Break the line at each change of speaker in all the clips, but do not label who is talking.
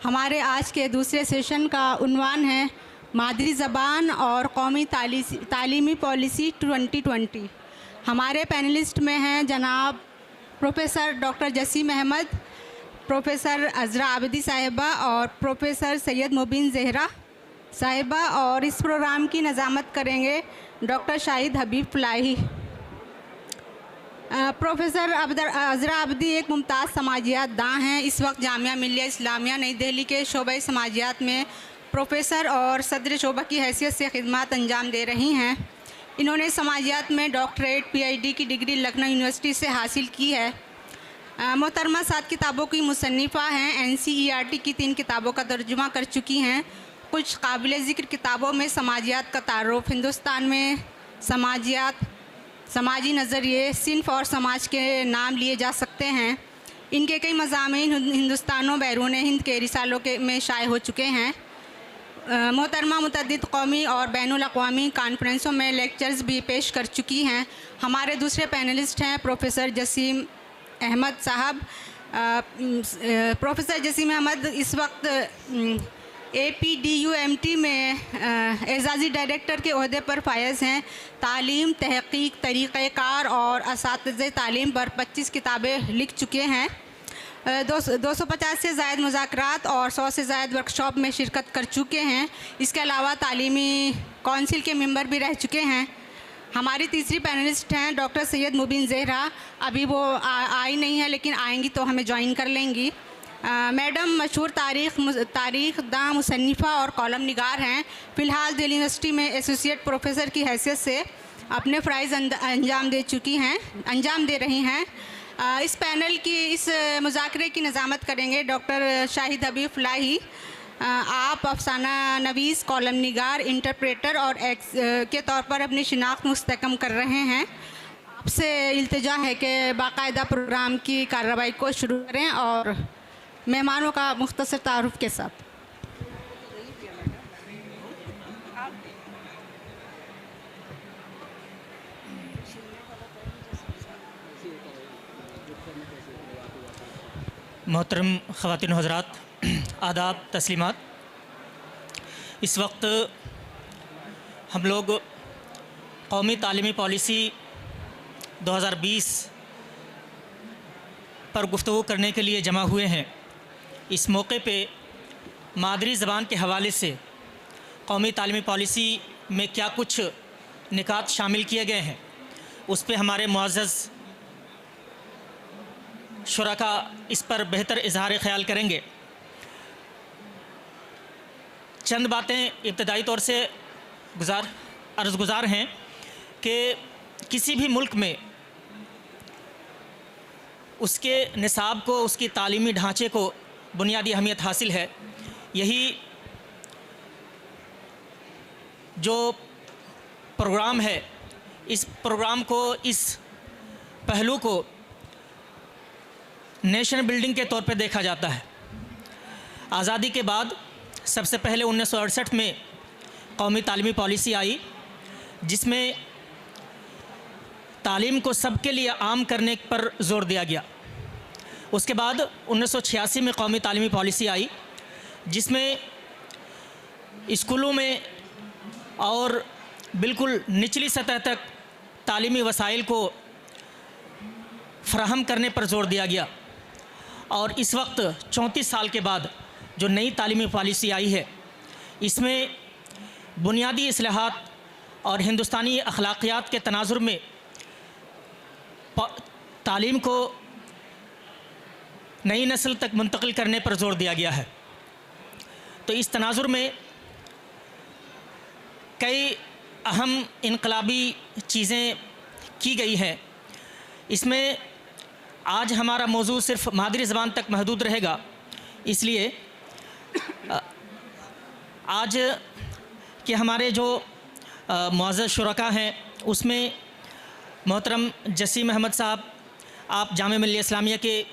हमारे आज के दूसरे सेशन का उन्वान है मादरी ज़बान और कौमी तालीमी पॉलिसी 2020। हमारे पैनलिस्ट में हैं जनाब professor doctor Jaseem Ahmed, professor Azra Abidi साहिबा और प्रोफेसर सैयद मुबीन ज़हरा साहिबा, और इस प्रोग्राम की नज़ामत करेंगे डॉक्टर शाहिद हबीब फलाही। प्रोफेसर अज़रा आबिदी एक मुमताज़ समाजियात दाँ हैं। इस वक्त जामिया मिल्लिया इस्लामिया नई दिल्ली के शोबे समाजियात में प्रोफेसर और सदर शोबा की हैसियत से खिदमत अंजाम दे रही हैं। इन्होंने समाजियात में डॉक्टरेट PhD की डिग्री लखनऊ यूनिवर्सिटी से हासिल की है। मोहतरमा 7 किताबों की मुसन्निफ़ा हैं। NCERT की 3 किताबों का तर्जुमा कर चुकी हैं। कुछ काबिल ज़िक्र किताबों में समाजियात का तारुफ, हिंदुस्तान में समाजियात, समाजी नज़रिए, सिन्फ़ और समाज के नाम लिए जा सकते हैं। इनके कई मज़ामीन हिंदुस्तान और बैरून हिंद के रिसालों के में शाये हो चुके हैं। मोहतरमा मुतअद्दिद कौमी और बैनुल अक़वामी कॉन्फ्रेंसों में लेक्चर्स भी पेश कर चुकी हैं। हमारे दूसरे पैनलिस्ट हैं प्रोफेसर जसीम अहमद साहब। प्रोफेसर जसीम अहमद इस वक्त APDUMT में एजाज़ी डायरेक्टर के ओहदे पर फायज़ हैं। तालीम, तहक़ीक़, तरीक़ेकार और असातिज़े तालीम पर 25 किताबें लिख चुके हैं। 250 से ज़ायद मुज़ाकरात और 100 से ज़ायद वर्कशॉप में शिरकत कर चुके हैं। इसके अलावा तालीमी कौंसिल के मेंबर भी रह चुके हैं। हमारी तीसरी पैनलिस्ट हैं डॉक्टर सैयद मुबीन ज़हरा। अभी वो आई नहीं है, लेकिन आएंगी तो हमें ज्वाइन कर लेंगी। मैडम मशहूर तारीख़ दाँ, मुसन्निफ़ा और कॉलम निगार हैं। फ़िलहाल दिल्ली यूनिवर्सिटी में एसोसिएट प्रोफेसर की हैसियत से अपने फ़राइज़ अंजाम दे रही हैं। इस पैनल की इस मुज़ाकरे की नज़ामत करेंगे डॉक्टर शाहिद हबीब फलाही। आप अफसाना नवीस, कॉलम निगार, इंटरप्रेटर और के तौर पर अपनी शिनाख्त मुस्तकम कर रहे हैं। आपसे इल्तिजा है कि बाकायदा प्रोग्राम की कार्रवाई को शुरू करें और मेहमानों का मुख्तसर तारुफ के साथ।
मोहतरम ख़वातीन हज़रात, आदाब, तस्लीमात। इस वक्त हम लोग कौमी तालीमी पॉलिसी 2020 पर गुफ्तगू करने के लिए जमा हुए हैं। इस मौके पे मादरी ज़बान के हवाले से कौमी तालीमी पॉलिसी में क्या कुछ निकात शामिल किए गए हैं, उस पे हमारे मुअज़्ज़ज़ शुरका इस पर बेहतर इजहार ख़याल करेंगे। चंद बातें इब्तदाई तौर से अर्ज़गुज़ार हैं कि किसी भी मुल्क में उसके निसाब को, उसकी तालीमी ढांचे को बुनियादी अहमियत हासिल है। यही जो प्रोग्राम है, इस प्रोग्राम को, इस पहलू को नेशन बिल्डिंग के तौर पे देखा जाता है। आज़ादी के बाद सबसे पहले 1968 में कौमी तालीमी पॉलिसी आई, जिसमें तालीम को सबके लिए आम करने पर ज़ोर दिया गया। उसके बाद 1986 में कौमी तालीमी पॉलिसी आई, जिसमें स्कूलों में और बिल्कुल निचली सतह तक तालीमी वसाइल को फ़राहम करने पर ज़ोर दिया गया। और इस वक्त 34 साल के बाद जो नई तालीमी पॉलिसी आई है, इसमें बुनियादी इस्लाहात और हिंदुस्तानी अखलाकियात के तनाजुर में तालीम को नई नस्ल तक मुंतकिल करने पर ज़ोर दिया गया है। तो इस तनाजुर में कई अहम इनकलाबी चीज़ें की गई हैं। इसमें आज हमारा मौजू सिर्फ़ मादरी ज़बान तक महदूद रहेगा, इसलिए आज के हमारे जो मुअज़्ज़ज़ शुरका हैं, उसमें मोहतरम जसीम अहमद साहब, आप जामिया मिल्लिया इस्लामिया के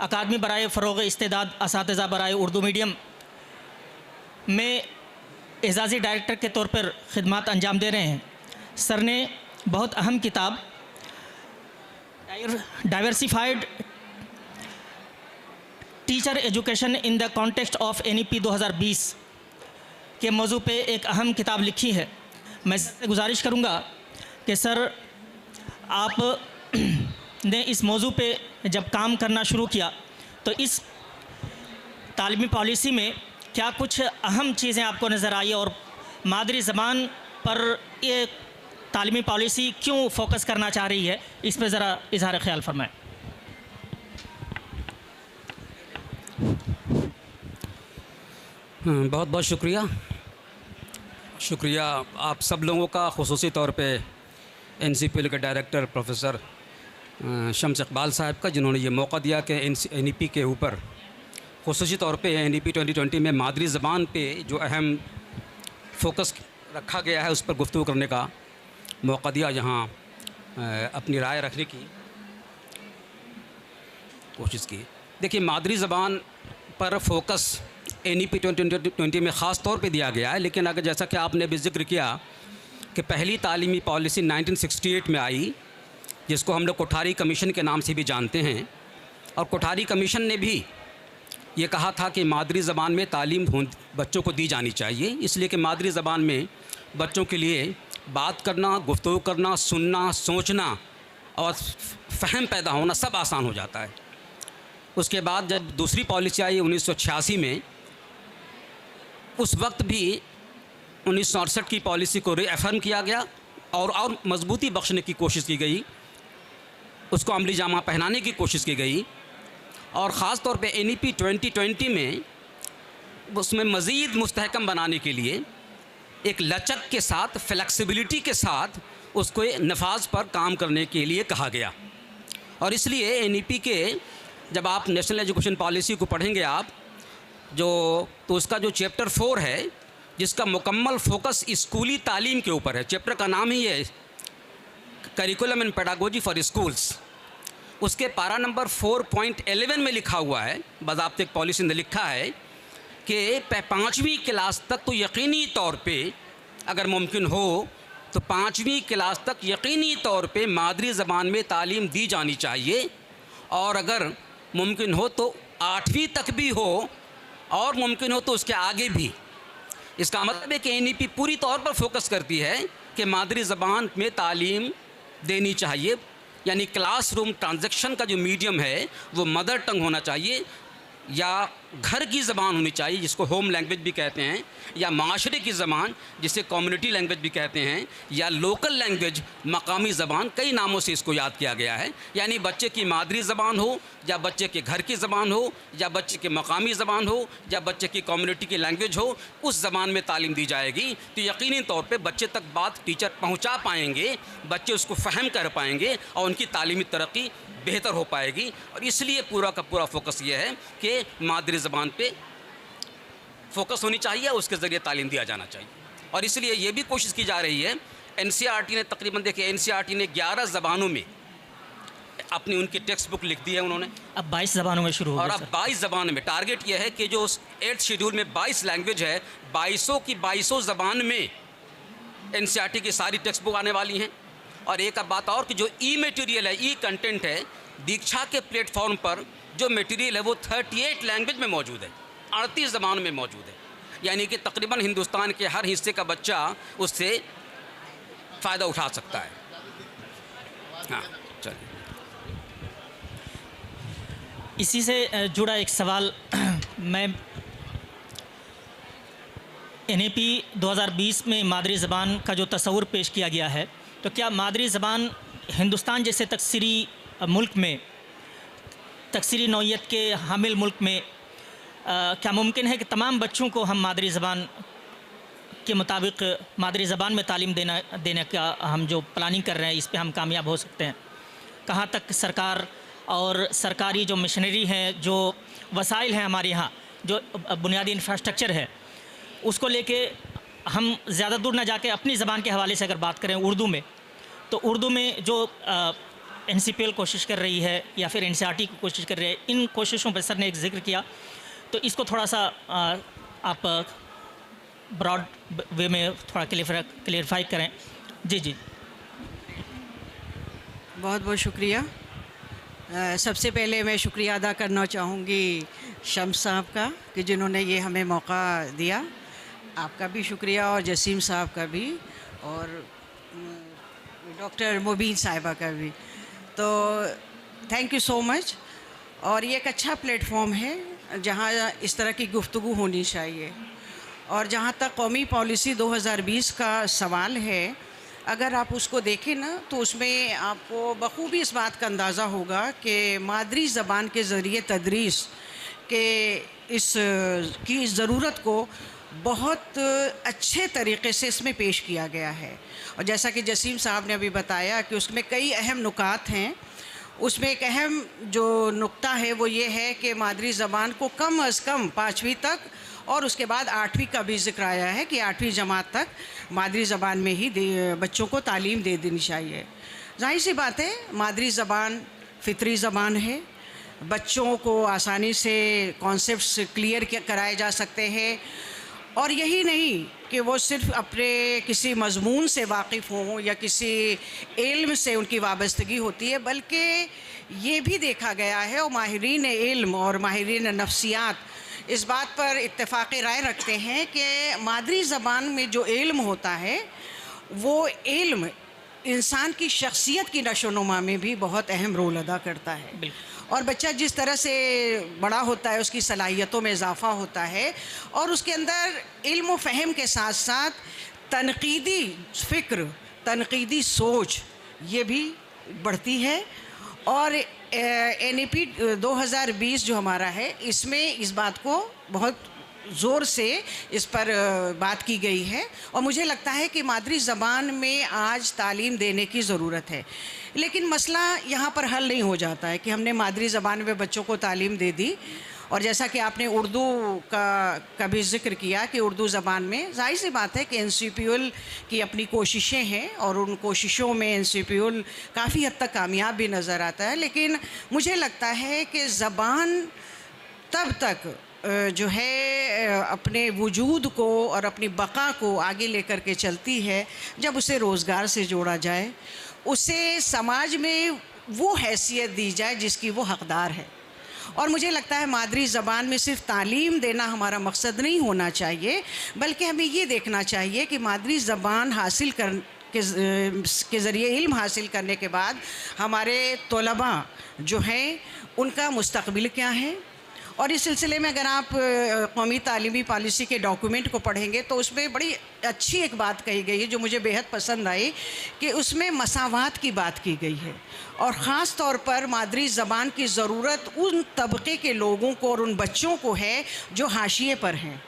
अकादमी बराए फ़रोग़ इस्तेदाद असातिज़ा बराए उर्दू मीडियम में एजाज़ी डायरेक्टर के तौर पर ख़िदमत अंजाम दे रहे हैं। सर ने बहुत अहम किताब diversified teacher education in the context of NEP 2020 के मौजू पे एक अहम किताब लिखी है। मैं इससे गुजारिश करूँगा कि सर आप ने इस मौजू पे जब काम करना शुरू किया तो इस तालीमी पॉलिसी में क्या कुछ अहम चीज़ें आपको नज़र आई और मादरी ज़बान पर ये तालीमी पॉलिसी क्यों फोकस करना चाह रही है, इस पर ज़रा इज़हार ख्याल फरमाएं।
बहुत बहुत शुक्रिया आप सब लोगों का, ख़ुसूसी तौर पे NCPL के डायरेक्टर प्रोफेसर शम्स इकबाल साहब का, जिन्होंने ये मौका दिया कि NEP के ऊपर, ख़ुसूसी तौर पे NEP 2020 में मादरी ज़बान पे जो अहम फोकस रखा गया है उस पर गुफ्तगू करने का मौका दिया, यहाँ अपनी राय रखने की कोशिश की। देखिए, मादरी ज़बान पर फोकस NEP 2020 में ख़ास तौर पे दिया गया है, लेकिन अगर जैसा कि आपने भी जिक्र किया कि पहली तालीमी पॉलिसी 1968 में आई, जिसको हम लोग कोठारी कमीशन के नाम से भी जानते हैं, और कोठारी कमीशन ने भी ये कहा था कि मादरी ज़बान में तालीम बच्चों को दी जानी चाहिए, इसलिए कि मादरी ज़बान में बच्चों के लिए बात करना, गुफ्तगू करना, सुनना, सोचना और फ़हम पैदा होना सब आसान हो जाता है। उसके बाद जब दूसरी पॉलिसी आई 1986 में, उस वक्त भी 1968 की पॉलिसी को रीअफर्म किया गया और मजबूती बख्शने की कोशिश की गई, उसको अमली जामा पहनाने की कोशिश की गई, और ख़ास तौर पे NEP 2020 में उसमें मज़ीद मुस्तहकम बनाने के लिए एक लचक के साथ, फ्लेक्सिबिलिटी के साथ उसको नफाज पर काम करने के लिए कहा गया। और इसलिए NEP के जब आप नेशनल एजुकेशन पॉलिसी को पढ़ेंगे आप तो उसका जो चैप्टर 4 है, जिसका मुकम्मल फोकस स्कूली तालीम के ऊपर है, चैप्टर का नाम ही है curriculum and pedagogy for schools, उसके पारा नंबर 4.11 में लिखा हुआ है, बाज़ाब्ते पॉलिसी ने लिखा है कि 5वीं क्लास तक तो यकीनी तौर पे, अगर मुमकिन हो तो 5वीं क्लास तक यकीनी तौर पे मादरी ज़बान में तालीम दी जानी चाहिए, और अगर मुमकिन हो तो 8वीं तक भी हो, और मुमकिन हो तो उसके आगे भी। इसका मतलब है कि NEP पूरी तौर पर फोकस करती है कि मादरी ज़बान में तालीम देनी चाहिए, यानी क्लासरूम ट्रांजैक्शन का जो मीडियम है वो मदर टंग होना चाहिए, या घर की ज़बान होनी चाहिए जिसको होम लैंग्वेज भी कहते हैं, या माशरे की ज़बान जिसे कम्युनिटी लैंग्वेज भी कहते हैं, या लोकल लैंग्वेज, मकामी ज़बान, कई नामों से इसको याद किया गया है। यानी बच्चे की मादरी ज़बान हो, या बच्चे के घर की ज़बान हो, या बच्चे की मकामी ज़बान हो, या बच्चे की कम्युनिटी की लैंग्वेज हो, उस ज़बान में तालीम दी जाएगी तो यकीनी तौर पर बच्चे तक बात टीचर पहुँचा पाएंगे, बच्चे उसको फ़हम कर पाएंगे और उनकी तालीमी तरक्की बेहतर हो पाएगी। और इसलिए पूरा का पूरा फोकस ये है कि मादरी ज़बान पे फोकस होनी चाहिए, उसके ज़रिए तालीम दिया जाना चाहिए। और इसलिए ये भी कोशिश की जा रही है, NCERT ने तकरीबन, देखिए NCERT ने 11 ज़बानों में अपनी उनकी टेक्स्ट बुक लिख दी है उन्होंने,
अब 22 ज़बानों में शुरू हो
और
गया
अब 22 ज़बान में टारगेट ये है कि जो 8th शेड्यूल में 22 लैंग्वेज है, 22 की 22 ज़बान में NCERT की सारी टेक्स्ट बुक आने वाली हैं। और एक अब बात और कि जो मटेरियल है, कंटेंट है, दीक्षा के प्लेटफॉर्म पर जो मटेरियल है वो 38 लैंग्वेज में मौजूद है, 38 ज़बान में मौजूद है, यानी कि तकरीबन हिंदुस्तान के हर हिस्से का बच्चा उससे फ़ायदा उठा सकता है। हाँ, चलिए।
इसी से जुड़ा एक सवाल मैं NEP 2020 में मादरी ज़बान का जो तस्वुर पेश किया गया है, तो क्या मादरी ज़बान हिंदुस्तान जैसे तकसीरी मुल्क में, तकसीरी नौइयत के हामिल मुल्क में क्या मुमकिन है कि तमाम बच्चों को हम मादरी ज़बान के मुताबिक मादरी ज़बान में तालीम देने का हम जो प्लानिंग कर रहे हैं, इस पे हम कामयाब हो सकते हैं? कहाँ तक सरकार और सरकारी जो मशीनरी हैं, जो वसाइल हैं हमारे यहाँ, जो बुनियादी इंफ्रास्ट्रक्चर है, उसको लेके हम ज़्यादा दूर ना जाके अपनी ज़बान के हवाले से अगर बात करें उर्दू में, तो उर्दू में जो NCPL कोशिश कर रही है या फिर NCERT की कोशिश कर रही है, इन कोशिशों पर सर ने एक ज़िक्र किया, तो इसको थोड़ा सा आप ब्रॉड वे में थोड़ा क्लियरफाई करें। जी जी,
बहुत बहुत शुक्रिया। सबसे पहले मैं शुक्रिया अदा करना चाहूँगी शम्स साहब का कि जिन्होंने ये हमें मौका दिया। आपका भी शुक्रिया और जसीम साहब का भी और डॉक्टर मुबीन साहिबा का भी। तो थैंक यू सो मच। और ये एक अच्छा प्लेटफॉर्म है जहाँ इस तरह की गुफ्तगू होनी चाहिए। और जहाँ तक कौमी पॉलिसी 2020 का सवाल है, अगर आप उसको देखें ना तो उसमें आपको बखूबी इस बात का अंदाज़ा होगा कि मादरी ज़बान के ज़रिए तदरीस के इस की ज़रूरत को बहुत अच्छे तरीक़े से इसमें पेश किया गया है। और जैसा कि जसीम साहब ने अभी बताया कि उसमें कई अहम नुकात हैं। उसमें एक अहम जो नुक्ता है वो ये है कि मादरी ज़बान को कम अज़ कम 5वीं तक और उसके बाद 8वीं का भी ज़िक्र आया है कि 8वीं जमात तक मादरी ज़बान में ही बच्चों को तालीम दे देनी चाहिए। जाहिर सी बात है, मादरी ज़बान फ़ितरी ज़बान है। बच्चों को आसानी से कॉन्सेप्ट्स क्लियर कराए जा सकते हैं। और यही नहीं कि वो सिर्फ़ अपने किसी मज़मून से वाकिफ़ हों या किसी इल्म से उनकी वाबस्तगी होती है, बल्कि ये भी देखा गया है और माहिरीन इल्म और माहिरीन नफ्सियात इस बात पर इत्तेफ़ाक़ी राय रखते हैं कि मादरी ज़बान में जो इल्म होता है वो इल्म इंसान की शख्सियत की नशोनुमा में भी बहुत अहम रोल अदा करता है। और बच्चा जिस तरह से बड़ा होता है उसकी सलाहियतों में इजाफ़ा होता है और उसके अंदर इल्म व फ़हम के साथ साथ तनक़ीदी फ़िक्र, तनक़ीदी सोच ये भी बढ़ती है। और NEP 2020 जो हमारा है इसमें इस बात को बहुत ज़ोर से इस पर बात की गई है। और मुझे लगता है कि मादरी ज़बान में आज तालीम देने की ज़रूरत है। लेकिन मसला यहाँ पर हल नहीं हो जाता है कि हमने मादरी ज़बान में बच्चों को तालीम दे दी। और जैसा कि आपने उर्दू का भी ज़िक्र किया कि उर्दू ज़बान में ज़ाहिर सी बात है कि NCPUL की अपनी कोशिशें हैं और उन कोशिशों में NCPUL काफ़ी हद तक कामयाब भी नज़र आता है। लेकिन मुझे लगता है कि ज़बान तब तक जो है अपने वजूद को और अपनी बका को आगे लेकर के चलती है जब उसे रोज़गार से जोड़ा जाए, उसे समाज में वो हैसियत दी जाए जिसकी वो हक़दार है। और मुझे लगता है मादरी ज़बान में सिर्फ़ तालीम देना हमारा मकसद नहीं होना चाहिए, बल्कि हमें ये देखना चाहिए कि मादरी ज़बान हासिल के ज़रिए इल्म हासिल करने के बाद हमारे तलबा जो हैं उनका मुस्तक़बिल क्या है। और इस सिलसिले में अगर आप कौमी तालीमी पॉलिसी के डॉक्यूमेंट को पढ़ेंगे तो उसमें बड़ी अच्छी एक बात कही गई है जो मुझे बेहद पसंद आई कि उसमें मसावात की बात की गई है। और ख़ास तौर पर मादरी ज़बान की ज़रूरत उन तबके के लोगों को और उन बच्चों को है जो हाशिए पर हैं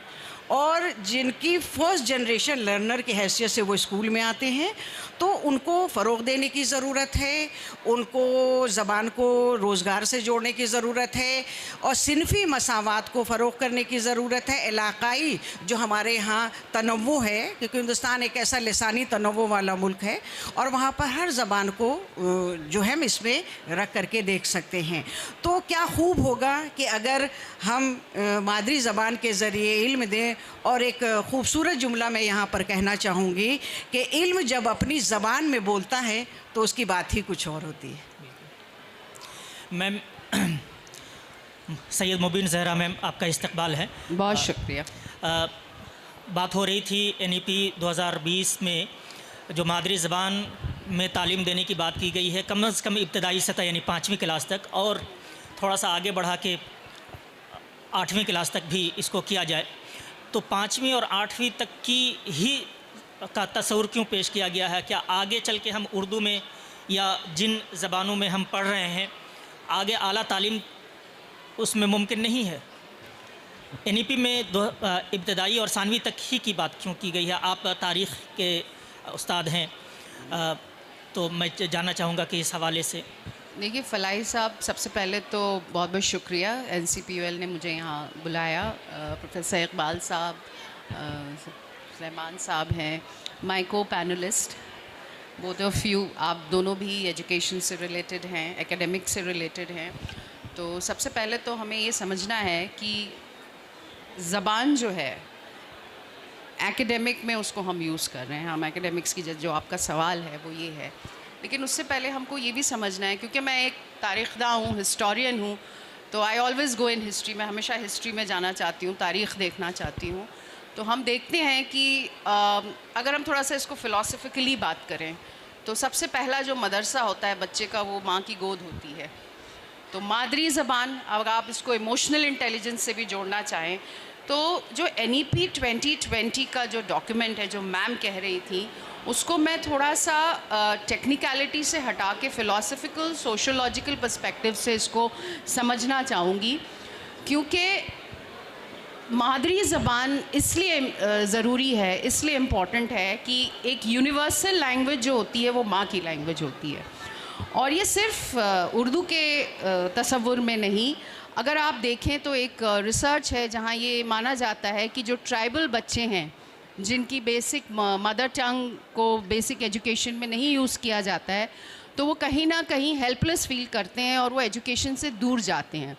और जिनकी फ़र्स्ट जनरेशन लर्नर की हैसियत से वो स्कूल में आते हैं। तो उनको फ़रोग़ देने की ज़रूरत है, उनको ज़बान को रोज़गार से जोड़ने की ज़रूरत है और सिनफ़ी मसावात को फ़रोग़ करने की ज़रूरत है। इलाक़ाई जो हमारे यहाँ तनव्वु है, क्योंकि हिंदुस्तान एक ऐसा लिसानी तनव्वु वाला मुल्क है और वहाँ पर हर ज़बान को जो है हम इसमें रख करके देख सकते हैं। तो क्या खूब होगा कि अगर हम मादरी ज़बान के ज़रिए इल्म दें। और एक ख़ूबसूरत जुमला मैं यहाँ पर कहना चाहूँगी कि इल्म जब अपनी ज़बान में बोलता है तो उसकी बात ही कुछ और होती है।
मैम, सैयद मुबीन ज़हरा मैम, आपका इस्तकबाल है।
बहुत शुक्रिया।
बात हो रही थी NEP 2020 में जो मादरी ज़बान में तालीम देने की बात की गई है, कम अज़ कम इब्तदाई सतह यानी 5वीं क्लास तक और थोड़ा सा आगे बढ़ा के 8वीं क्लास तक भी इसको किया जाए। तो 5वीं और 8वीं तक की ही का तस्वुर क्यों पेश किया गया है? क्या आगे चल के हम उर्दू में या जिन ज़बानों में हम पढ़ रहे हैं आगे आला तालीम उसमें मुमकिन नहीं है? NEP में इब्तदाई और सानवी तक ही की बात क्यों की गई है? आप तारीख़ के उस्ताद हैं, तो मैं जानना चाहूँगा कि इस हवाले से।
देखिए फ़लाई साहब, सबसे पहले तो बहुत बहुत शुक्रिया NCPUL ने मुझे यहाँ बुलाया। प्रोफेसर इकबाल साहब, सुलेमान साहब हैं, माय को पैनलिस्ट, बोथ ऑफ यू, आप दोनों भी एजुकेशन से रिलेटेड हैं, एकेडमिक से रिलेटेड हैं। तो सबसे पहले तो हमें ये समझना है कि ज़बान जो है एकेडमिक में उसको हम यूज़ कर रहे हैं। हम एकेडमिक्स की जो आपका सवाल है वो ये है, लेकिन उससे पहले हमको ये भी समझना है, क्योंकि मैं एक तारीख़दा हूँ, हिस्टोरियन हूँ, तो I always go in history. मैं हमेशा हिस्ट्री में जाना चाहती हूँ, तारीख़ देखना चाहती हूँ। तो हम देखते हैं कि अगर हम थोड़ा सा इसको फ़िलासफ़िकली बात करें तो सबसे पहला जो मदरसा होता है बच्चे का, वो माँ की गोद होती है। तो मादरी ज़बान, अगर आप इसको इमोशनल इंटेलिजेंस से भी जोड़ना चाहें, तो जो NEP 2020 का जो डॉक्यूमेंट है, जो मैम कह रही थी, उसको मैं थोड़ा सा टेक्निकलिटी से हटा के फ़िलासफ़िकल सोशोलॉजिकल पर्सपेक्टिव से इसको समझना चाहूँगी। क्योंकि मादरी ज़बान इसलिए ज़रूरी है, इसलिए इम्पॉर्टेंट है कि एक यूनिवर्सल लैंग्वेज जो होती है वो माँ की लैंग्वेज होती है। और ये सिर्फ उर्दू के तसव्वुर में नहीं, अगर आप देखें तो एक रिसर्च है जहाँ ये माना जाता है कि जो ट्राइबल बच्चे हैं, जिनकी बेसिक मदर टंग को बेसिक एजुकेशन में नहीं यूज़ किया जाता है, तो वो कहीं ना कहीं हेल्पलेस फील करते हैं और वो एजुकेशन से दूर जाते हैं।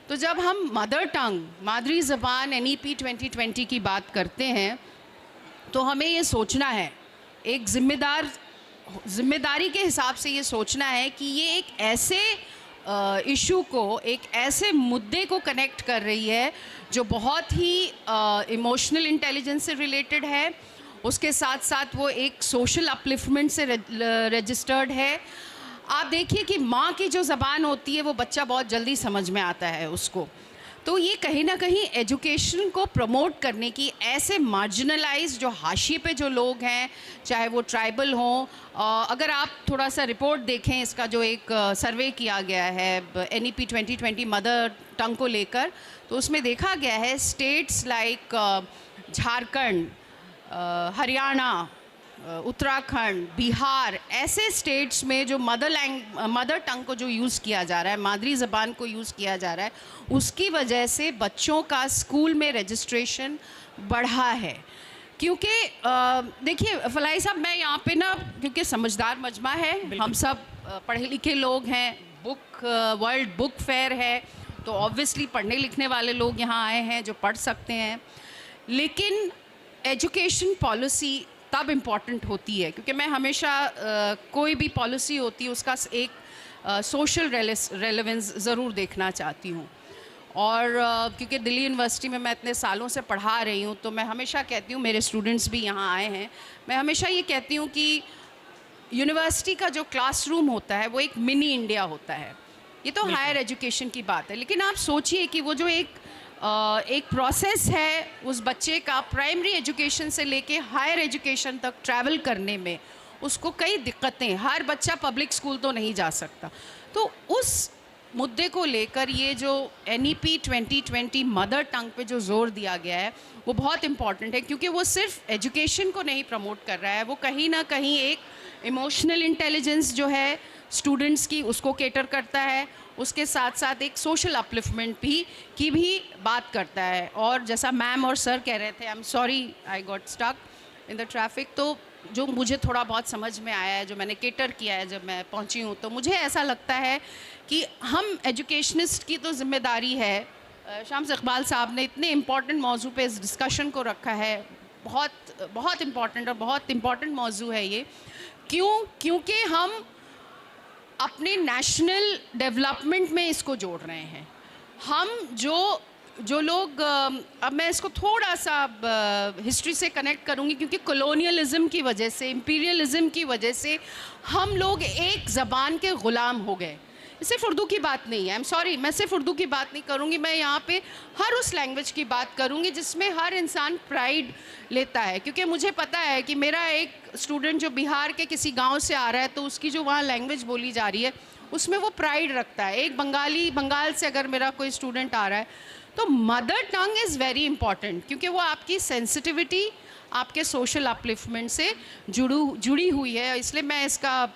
तो जब हम मदर टंग, मादरी ज़बान, NEP 2020 की बात करते हैं, तो हमें ये सोचना है, एक ज़िम्मेदारी के हिसाब से ये सोचना है कि ये एक ऐसे इशू को, एक ऐसे मुद्दे को कनेक्ट कर रही है जो बहुत ही इमोशनल इंटेलिजेंस से रिलेटेड है, उसके साथ साथ वो एक सोशल अपलिफ्टमेंट से रजिस्टर्ड है। आप देखिए कि माँ की जो ज़बान होती है वो बच्चा बहुत जल्दी समझ में आता है उसको। तो ये कहीं ना कहीं एजुकेशन को प्रमोट करने की, ऐसे मार्जिनलाइज जो हाशिए पे जो लोग हैं, चाहे वो ट्राइबल हों, अगर आप थोड़ा सा रिपोर्ट देखें, इसका जो एक सर्वे किया गया है NEP 2020 मदर टंग को लेकर, तो उसमें देखा गया है स्टेट्स लाइक झारखंड, हरियाणा, उत्तराखंड, बिहार, ऐसे स्टेट्स में जो मदर टंग को जो यूज़ किया जा रहा है, मादरी ज़बान को यूज़ किया जा रहा है, उसकी वजह से बच्चों का स्कूल में रजिस्ट्रेशन बढ़ा है। क्योंकि देखिए फलाई साहब, मैं यहाँ पे ना, क्योंकि समझदार मजमा है, हम सब पढ़े लिखे लोग हैं, वर्ल्ड बुक फेयर है, तो ऑब्वियसली पढ़ने लिखने वाले लोग यहाँ आए हैं जो पढ़ सकते हैं। लेकिन एजुकेशन पॉलिसी तब इम्पॉर्टेंट होती है, क्योंकि मैं हमेशा कोई भी पॉलिसी होती है उसका एक सोशल रेलेवेंस ज़रूर देखना चाहती हूँ। और क्योंकि दिल्ली यूनिवर्सिटी में मैं इतने सालों से पढ़ा रही हूँ, तो मैं हमेशा कहती हूँ, मेरे स्टूडेंट्स भी यहाँ आए हैं, मैं हमेशा ये कहती हूँ कि यूनिवर्सिटी का जो क्लासरूम होता है वो एक मिनी इंडिया होता है। ये तो हायर एजुकेशन की बात है, लेकिन आप सोचिए कि वो जो एक प्रोसेस है उस बच्चे का प्राइमरी एजुकेशन से लेके हायर एजुकेशन तक ट्रैवल करने में, उसको कई दिक्कतें, हर बच्चा पब्लिक स्कूल तो नहीं जा सकता। तो उस मुद्दे को लेकर ये जो NEP 2020 मदर टंग पे जो जोर दिया गया है वो बहुत इम्पॉर्टेंट है, क्योंकि वो सिर्फ एजुकेशन को नहीं प्रमोट कर रहा है, वो कहीं ना कहीं एक इमोशनल इंटेलिजेंस जो है स्टूडेंट्स की, उसको केटर करता है, उसके साथ साथ एक सोशल अपलिफ्टमेंट की भी बात करता है। और जैसा मैम और सर कह रहे थे, I am sorry I got stuck in the traffic, तो जो मुझे थोड़ा बहुत समझ में आया है, जो मैंने केटर किया है जब मैं पहुंची हूं, तो मुझे ऐसा लगता है कि हम एजुकेशनिस्ट की तो जिम्मेदारी है। शम्स इकबाल साहब ने इतने इम्पॉर्टेंट मौजू पे इस डिस्कशन को रखा है, बहुत इम्पॉर्टेंट और बहुत इम्पॉर्टेंट मौजू है ये। क्योंकि हम अपने नेशनल डेवलपमेंट में इसको जोड़ रहे हैं। हम जो लोग, अब मैं इसको थोड़ा सा हिस्ट्री से कनेक्ट करूँगी, क्योंकि कॉलोनियलिज़म की वजह से, इम्पीरियलिज़म की वजह से हम लोग एक ज़बान के ग़ुलाम हो गए। सिर्फ उर्दू की बात नहीं है, आई एम सॉरी, मैं सिर्फ उर्दू की बात नहीं करूँगी, मैं यहाँ पे हर उस लैंग्वेज की बात करूँगी जिसमें हर इंसान प्राइड लेता है। क्योंकि मुझे पता है कि मेरा एक स्टूडेंट जो बिहार के किसी गांव से आ रहा है, तो उसकी जो वहाँ लैंग्वेज बोली जा रही है उसमें वो प्राइड रखता है। एक बंगाल से अगर मेरा कोई स्टूडेंट आ रहा है, तो mother tongue is very important, क्योंकि वो आपकी सेंसिटिविटी, आपके सोशल अपलिफ्टमेंट से जुड़ी हुई है। इसलिए मैं इसका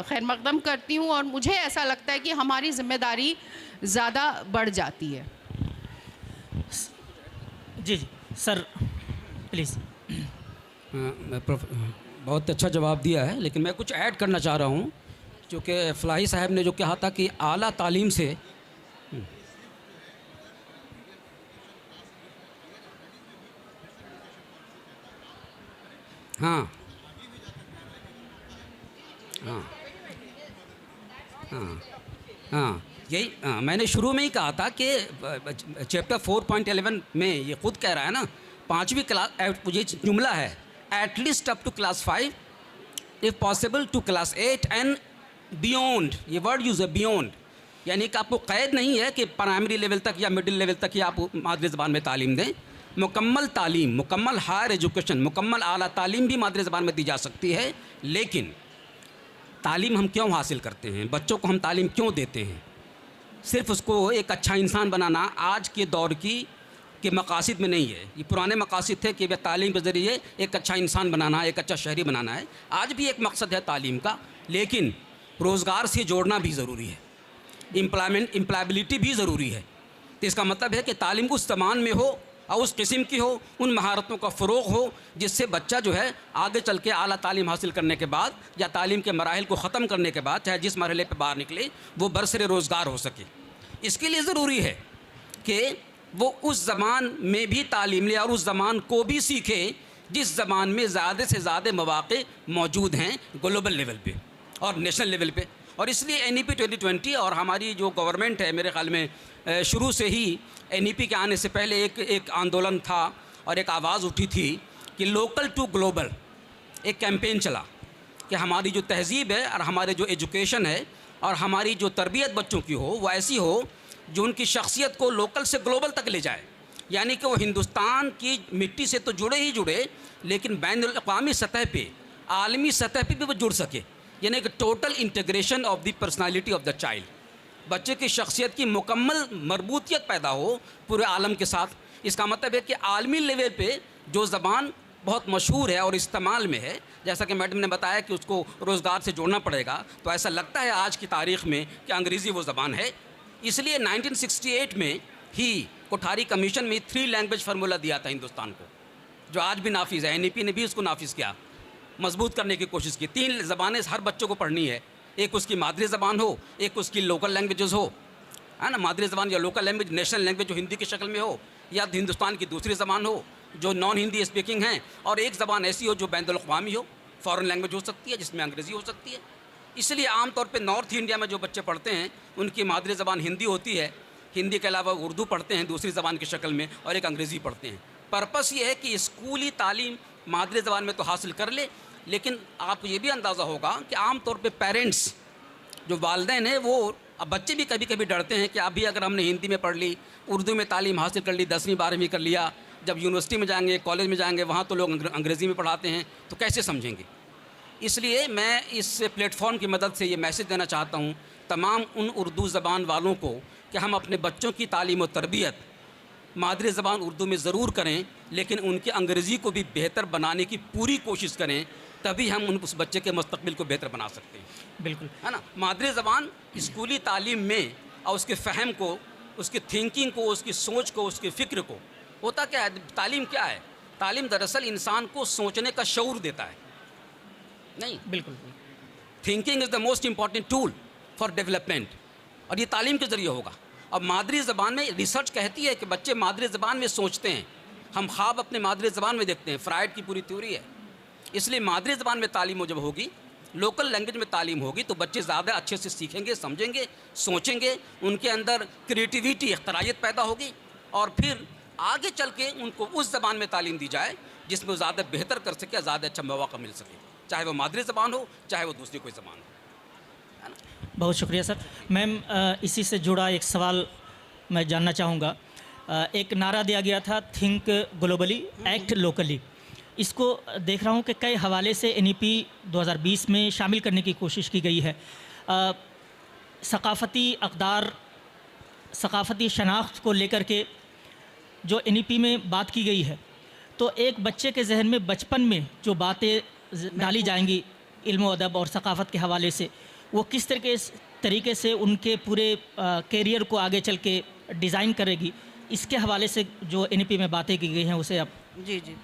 खैर मकदम करती हूँ, और मुझे ऐसा लगता है कि हमारी जिम्मेदारी ज़्यादा बढ़ जाती है।
जी सर प्लीज़।
बहुत अच्छा जवाब दिया है, लेकिन मैं कुछ ऐड करना चाह रहा हूँ, क्योंकि फलाही साहब ने जो कहा था कि आला तालीम से हाँ हाँ हाँ यही मैंने शुरू में ही कहा था कि चैप्टर 4.11 में ये खुद कह रहा है ना, 5वीं क्लास, ये जुमला है, at least up to class 5 if possible to class 8 and beyond, ये वर्ड यूज़ है बियॉन्ड, यानी कि आपको क़ैद नहीं है कि प्राइमरी लेवल तक या मिडिल लेवल तक ही आप मादरी ज़बान में तालीम दें। मुकम्मल तालीम, मुकम्मल हायर एजुकेशन, मुकम्मल आला तालीम भी मादरी ज़बान में दी जा सकती है। लेकिन तालीम हम क्यों हासिल करते हैं, बच्चों को हम तालीम क्यों देते हैं? सिर्फ़ उसको एक अच्छा इंसान बनाना आज के दौर के मकासद में नहीं है। ये पुराने मकासद थे कि वह तालीम के ज़रिए एक अच्छा इंसान बनाना, एक अच्छा शहरी बनाना है। आज भी एक मकसद है तालीम का, लेकिन रोज़गार से जोड़ना भी ज़रूरी है, एम्प्लॉयबिलिटी भी ज़रूरी है। तो इसका मतलब है कि तालीम उस ज़मान में हो और उस किस्म की हो, उन महारतों का फ़रोग़ हो जिससे बच्चा जो है आगे चल के आला तालीम हासिल करने के बाद या तालीम के मराहिल को ख़त्म करने के बाद, चाहे जिस मरहले पे बाहर निकले, वो बरसरे रोज़गार हो सके। इसके लिए ज़रूरी है कि वो उस ज़बान में भी तालीम ले और उस ज़बान को भी सीखे जिस ज़बान में ज़्यादा से ज़्यादा मौक़े मौजूद हैं ग्लोबल लेवल पे और नेशनल लेवल पे। और इसलिए NEP 2020 और हमारी जो गवर्नमेंट है, मेरे ख़्याल में शुरू से ही NEP के आने से पहले एक आंदोलन था और एक आवाज़ उठी थी कि लोकल टू ग्लोबल, एक कैंपेन चला कि हमारी जो तहज़ीब है और हमारे जो एजुकेशन है और हमारी जो तरबियत बच्चों की हो वो ऐसी हो जो उनकी शख्सियत को लोकल से ग्लोबल तक ले जाए। यानी कि वो हिंदुस्तान की मिट्टी से तो जुड़े ही जुड़े, लेकिन बैनुल-अक़वामी सतह पे, आलमी सतह पे भी वो जुड़ सके। यानी कि total integration of the personality of the child, बच्चे की शख्सियत की मुकम्मल मरबूतियत पैदा हो पूरे आलम के साथ। इसका मतलब है कि आलमी लेवल पे जो ज़बान बहुत मशहूर है और इस्तेमाल में है, जैसा कि मैडम ने बताया कि उसको रोज़गार से जोड़ना पड़ेगा, तो ऐसा लगता है आज की तारीख़ में कि अंग्रेज़ी वो ज़बान है। इसलिए 1968 में ही कोठारी कमीशन में 3 लैंग्वेज फार्मूला दिया था हिंदुस्तान को, जो आज भी नाफिज़ है। NEP ने भी उसको नाफिज़ किया, मजबूत करने की कोशिश की। 3 ज़बानें हर बच्चों को पढ़नी है, एक उसकी मादरी ज़बान हो, एक उसकी लोकल लैंग्वेजेस हो, है ना, मादरी ज़बान या लोकल लैंग्वेज, नेशनल लैंग्वेज जो हिंदी की शक्ल में हो, या हिंदुस्तान की दूसरी ज़बान हो जो नॉन हिंदी स्पीकिंग हैं, और एक ज़बान ऐसी हो जो बैनुल-अक़वामी हो, फ़ॉरेन लैंग्वेज हो सकती है जिसमें अंग्रेज़ी हो सकती है। इसलिए आम तौर पे नॉर्थ इंडिया में जो बच्चे पढ़ते हैं उनकी मादरी ज़बान हिंदी होती है, हिंदी के अलावा उर्दू पढ़ते हैं दूसरी ज़बान की शक्ल में, और एक अंग्रेज़ी पढ़ते हैं। पर्पस ये है कि स्कूली तालीम मादरी ज़बान में तो हासिल कर ले, लेकिन आपको ये भी अंदाज़ा होगा कि आम तौर पे पेरेंट्स जो वालिदैन हैं वो, अब बच्चे भी कभी कभी डरते हैं कि अभी अगर हमने हिंदी में पढ़ ली, उर्दू में तालीम हासिल कर ली, 10वीं 12वीं कर लिया, जब यूनिवर्सिटी में जाएंगे, कॉलेज में जाएंगे, वहाँ तो लोग अंग्रेज़ी में पढ़ाते हैं, तो कैसे समझेंगे। इसलिए मैं इस प्लेटफॉर्म की मदद से ये मैसेज देना चाहता हूँ तमाम उन उर्दू ज़बान वालों को कि हम अपने बच्चों की तालीम और तरबियत मादरी ज़बान उर्दू में ज़रूर करें, लेकिन उनकी अंग्रेज़ी को भी बेहतर बनाने की पूरी कोशिश करें, तभी हम उस बच्चे के मुस्तक़बिल को बेहतर बना सकते हैं।
बिल्कुल,
है ना। मादरी ज़बान स्कूली तालीम में और उसके फ़हम को, उसकी थिंकिंग को, उसकी सोच को, उसकी फ़िक्र को, होता क्या है, तालीम क्या है, तालीम दरअसल इंसान को सोचने का शऊर देता है। नहीं,
बिल्कुल,
thinking is the most important tool for development, और ये तालीम के ज़रिए होगा। अब मादरी ज़बान में रिसर्च कहती है कि बच्चे मादरी ज़बान में सोचते हैं, हम ख्वाब अपने मादरी ज़बान में देखते हैं, फ्राइड की पूरी थ्योरी है। इसलिए मादरी ज़बान में तालीम जब होगी, लोकल लैंग्वेज में तालीम होगी, तो बच्चे ज़्यादा अच्छे से सीखेंगे, समझेंगे, सोचेंगे, उनके अंदर क्रिएटिविटी, इख्तरायत पैदा होगी, और फिर आगे चल के उनको उस ज़बान में तालीम दी जाए जिसमें वो ज़्यादा बेहतर कर सके, ज़्यादा अच्छा मौका मिल सके, चाहे वो मादरी ज़बान हो, चाहे वो दूसरी कोई ज़बान हो।
बहुत शुक्रिया सर। मैम, इसी से जुड़ा एक सवाल मैं जानना चाहूँगा। एक नारा दिया गया था, थिंक ग्लोबली एक्ट लोकली। इसको देख रहा हूँ कि कई हवाले से NEP 2020 में शामिल करने की कोशिश की गई है। सकाफ़ती अक़दार, सकाफ़ती शनाख्त को लेकर के जो NEP में बात की गई है, तो एक बच्चे के जहन में बचपन में जो बातें डाली जाएंगी इल्म अदब और सकाफ़त के हवाले से, वो किस तरीके से उनके पूरे कैरियर को आगे चल के डिज़ाइन करेगी, इसके हवाले से जो NEP में बातें की गई हैं उसे आप।
जी जी,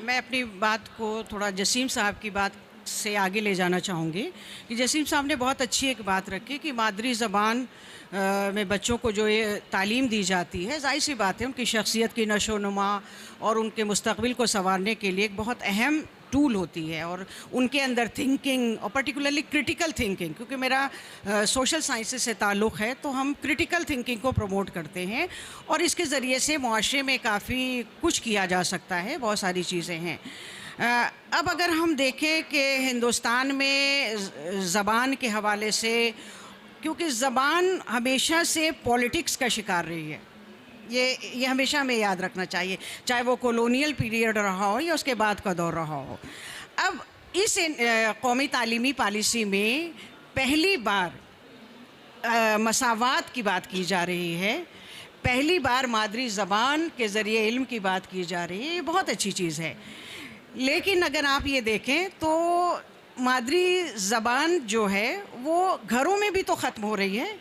मैं अपनी बात को थोड़ा जसीम साहब की बात से आगे ले जाना चाहूँगी कि जसीम साहब ने बहुत अच्छी एक बात रखी कि मादरी ज़बान में बच्चों को जो ये तालीम दी जाती है, ज़ाहिर सी बात है उनकी शख्सियत की नशो नुमा और उनके मुस्तक़बिल को संवारने के लिए एक बहुत अहम टूल होती है, और उनके अंदर थिंकिंग और पर्टिकुलरली क्रिटिकल थिंकिंग, क्योंकि मेरा सोशल साइंसेस से ताल्लुक़ है, तो हम क्रिटिकल थिंकिंग को प्रमोट करते हैं और इसके ज़रिए से मुआशरे में काफ़ी कुछ किया जा सकता है, बहुत सारी चीज़ें हैं। अब अगर हम देखें कि हिंदुस्तान में ज़बान के हवाले से, क्योंकि ज़बान हमेशा से पॉलिटिक्स का शिकार रही है, ये हमेशा हमें याद रखना चाहिए, चाहे वो कॉलोनियल पीरियड रहा हो या उसके बाद का दौर रहा हो। अब इस कौमी तालीमी पॉलिसी में पहली बार मसावात की बात की जा रही है, पहली बार मादरी ज़बान के ज़रिए इल्म की बात की जा रही है, ये बहुत अच्छी चीज़ है। लेकिन अगर आप ये देखें तो मादरी ज़बान जो है वो घरों में भी तो ख़त्म हो रही है।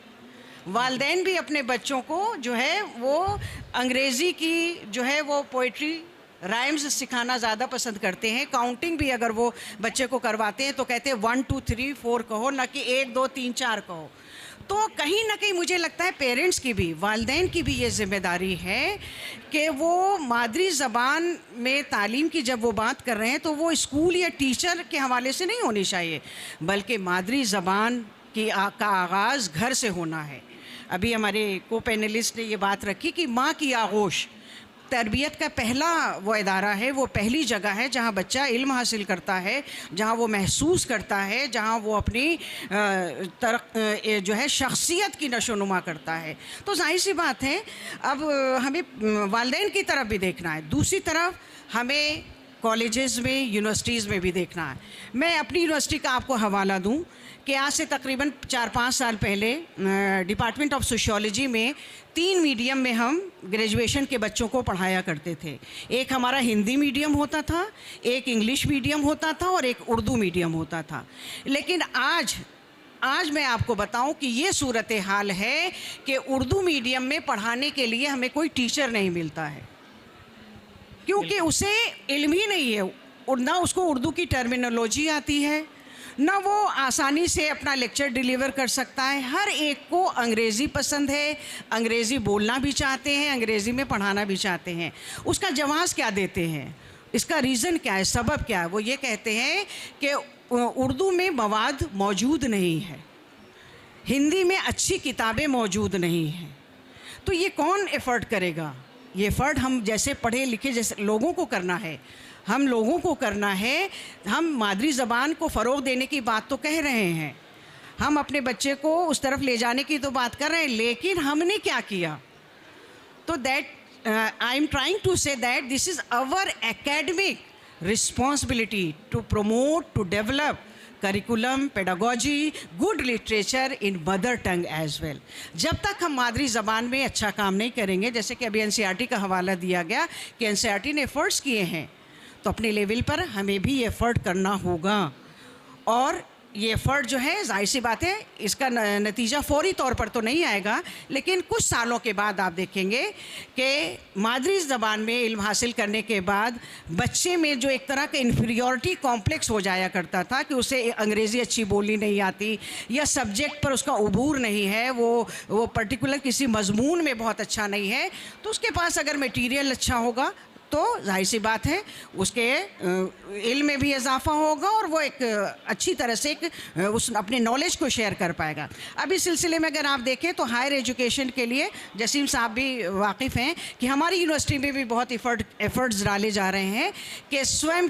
वालिदैन भी अपने बच्चों को जो है वो अंग्रेज़ी की जो है वो पोइट्री राइम्स सिखाना ज़्यादा पसंद करते हैं। काउंटिंग भी अगर वो बच्चे को करवाते हैं तो कहते हैं 1 2 3 4 कहो, ना कि 1 2 3 4 कहो। तो कहीं ना कहीं मुझे लगता है पेरेंट्स की भी, वालिदैन की भी ये ज़िम्मेदारी है कि वो मादरी ज़बान में तालीम की जब वो बात कर रहे हैं तो वो स्कूल या टीचर के हवाले से नहीं होनी चाहिए, बल्कि मादरी ज़बान का आगाज़ घर से होना है। अभी हमारे को पैनलिस्ट ने ये बात रखी कि माँ की आगोश तरबियत का पहला वो इदारा है, वो पहली जगह है जहाँ बच्चा इल्म हासिल करता है, जहाँ वो महसूस करता है, जहाँ वो अपनी जो है शख्सियत की नशोनुमा करता है। तो जाहिर सी बात है अब हमें वालिदैन की तरफ भी देखना है, दूसरी तरफ हमें कॉलेजेस में, यूनिवर्सिटीज़ में भी देखना है। मैं अपनी यूनिवर्सिटी का आपको हवाला दूं कि आज से तकरीबन 4-5 साल पहले डिपार्टमेंट ऑफ सोशियोलॉजी में 3 मीडियम में हम ग्रेजुएशन के बच्चों को पढ़ाया करते थे। एक हमारा हिंदी मीडियम होता था, एक इंग्लिश मीडियम होता था और एक उर्दू मीडियम होता था। लेकिन आज मैं आपको बताऊं कि ये सूरत हाल है कि उर्दू मीडियम में पढ़ाने के लिए हमें कोई टीचर नहीं मिलता है, क्योंकि उसे इल्म ही नहीं है, ना उसको उर्दू की टर्मिनोलॉजी आती है, ना वो आसानी से अपना लेक्चर डिलीवर कर सकता है। हर एक को अंग्रेज़ी पसंद है, अंग्रेज़ी बोलना भी चाहते हैं, अंग्रेज़ी में पढ़ाना भी चाहते हैं। उसका जवाब क्या देते हैं, इसका रीज़न क्या है, सबब क्या है? वो ये कहते हैं कि उर्दू में मवाद मौजूद नहीं है, हिंदी में अच्छी किताबें मौजूद नहीं हैं। तो ये कौन एफ़र्ट करेगा? ये एफ़र्ट हम जैसे पढ़े लिखे जैसे लोगों को करना है, हम लोगों को करना है। हम मादरी ज़बान को फ़रोग़ देने की बात तो कह रहे हैं, हम अपने बच्चे को उस तरफ ले जाने की तो बात कर रहे हैं, लेकिन हमने क्या किया? तो that I am trying to say that this is our academic responsibility to promote, to develop curriculum, pedagogy, good literature in mother tongue as well. जब तक हम मादरी ज़बान में अच्छा काम नहीं करेंगे, जैसे कि अभी एनसीईआरटी का हवाला दिया गया कि एनसीईआरटी ने एफ़र्ट्स किए हैं, तो अपने लेवल पर हमें भी एफ़र्ट करना होगा। और ये एफ़र्ट जो है, जाहिर सी बात है, इसका नतीजा फ़ौरी तौर पर तो नहीं आएगा, लेकिन कुछ सालों के बाद आप देखेंगे कि मादरी ज़बान में इल्म हासिल करने के बाद बच्चे में जो एक तरह का इन्फीरियॉरिटी कॉम्प्लेक्स हो जाया करता था कि उसे अंग्रेज़ी अच्छी बोलनी नहीं आती या सब्जेक्ट पर उसका उबूर नहीं है, वो पर्टिकुलर किसी मज़मून में बहुत अच्छा नहीं है, तो उसके पास अगर मटीरियल अच्छा होगा तो जाहिर सी बात है उसके इल्म में भी इजाफ़ा होगा और वो एक अच्छी तरह से उस अपने नॉलेज को शेयर कर पाएगा। अब इस सिलसिले में अगर आप देखें तो हायर एजुकेशन के लिए जसीम साहब भी वाकिफ़ हैं कि हमारी यूनिवर्सिटी में भी बहुत एफ़र्ट्स डाले जा रहे हैं कि स्वयं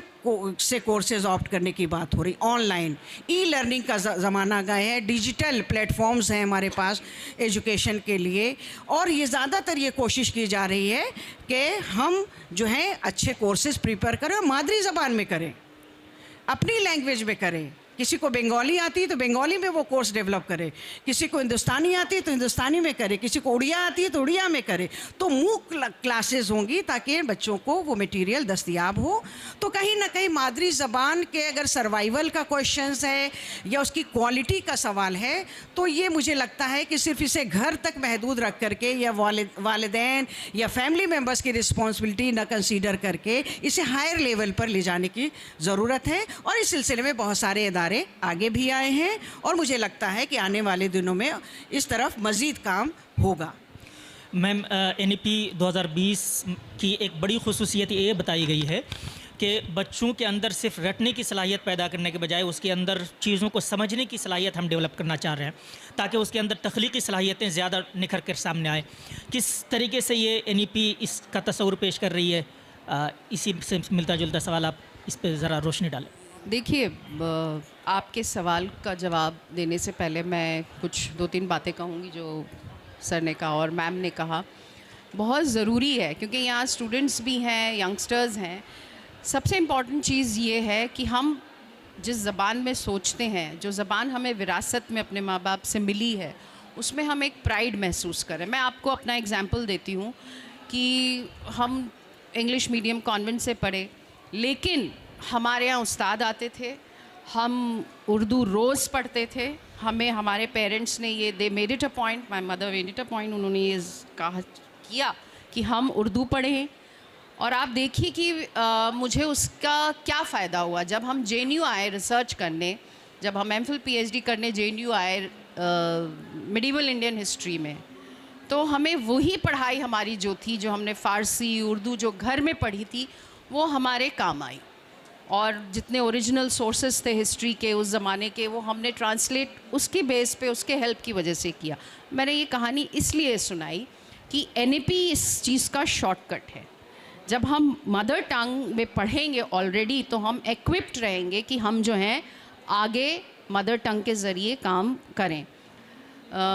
से कोर्सेज ऑप्ट करने की बात हो रही, ऑनलाइन ई लर्निंग का ज़माना गया है, डिजिटल प्लेटफॉर्म्स हैं हमारे पास एजुकेशन के लिए, और ये ज़्यादातर ये कोशिश की जा रही है कि हम जो है अच्छे कोर्सेज प्रिपेयर करें, मादरी ज़बान में करें, अपनी लैंग्वेज में करें। किसी को बंगाली आती है तो बंगाली में वो कोर्स डेवलप करे, किसी को हिंदुस्तानी आती है तो हिंदुस्तानी में करे, किसी को उड़िया आती है तो उड़िया में करे। तो मूक क्लासेस होंगी ताकि बच्चों को वो मटेरियल दस्तयाब हो। तो कहीं ना कहीं मादरी ज़बान के अगर सर्वाइवल का क्वेश्चंस है या उसकी क्वालिटी का सवाल है तो ये मुझे लगता है कि सिर्फ इसे घर तक महदूद रख करके या वालिदैन या फैमिली मेम्बर्स की रिस्पॉन्सिबिलिटी न कंसीडर करके इसे हायर लेवल पर ले जाने की ज़रूरत है। और इस सिलसिले में बहुत सारे आगे भी आए हैं और मुझे लगता है कि आने वाले दिनों में इस तरफ मज़ीद काम होगा।
मैम, NEP 2020 की एक बड़ी खुसूसियत ये बताई गई है कि बच्चों के अंदर सिर्फ रटने की सलाहियत पैदा करने के बजाय उसके अंदर चीज़ों को समझने की सलाहियत हम डेवलप करना चाह रहे हैं, ताकि उसके अंदर तख्लीकी सलाहियतें ज़्यादा निखर कर सामने आए। किस तरीके से ये NEP इसका तस्वुर पेश कर रही है, इसी से मिलता जुलता सवाल आप इस पर ज़रा रोशनी डालें।
देखिए, आपके सवाल का जवाब देने से पहले मैं कुछ 2-3 बातें कहूँगी जो सर ने कहा और मैम ने कहा। बहुत ज़रूरी है क्योंकि यहाँ स्टूडेंट्स भी हैं, यंगस्टर्स हैं। सबसे इम्पॉर्टेंट चीज़ ये है कि हम जिस ज़बान में सोचते हैं, जो ज़बान हमें विरासत में अपने माँ बाप से मिली है, उसमें हम एक प्राइड महसूस करें। मैं आपको अपना एग्ज़ाम्पल देती हूँ कि हम इंग्लिश मीडियम कॉन्वेंट से पढ़े, लेकिन हमारे यहाँ उस्ताद आते थे, हम उर्दू रोज़ पढ़ते थे। हमें हमारे पेरेंट्स ने ये they made it a point, my mother made it a point, उन्होंने ये कहा किया कि हम उर्दू पढ़ें। और आप देखिए कि मुझे उसका क्या फ़ायदा हुआ। जब हम JNU आए रिसर्च करने, जब हम MPhil PhD करने JNU आए मिडीवल इंडियन हिस्ट्री में, तो हमें वही पढ़ाई हमारी जो थी, जो हमने फ़ारसी उर्दू जो घर में पढ़ी थी, वो हमारे काम आई। और जितने ओरिजिनल सोर्सेज थे हिस्ट्री के उस ज़माने के, वो हमने ट्रांसलेट उसकी बेस पे, उसके हेल्प की वजह से किया। मैंने ये कहानी इसलिए सुनाई कि NEP इस चीज़ का शॉर्टकट है। जब हम मदर टंग में पढ़ेंगे ऑलरेडी, तो हम इक्विप्ड रहेंगे कि हम जो हैं आगे मदर टंग के ज़रिए काम करें।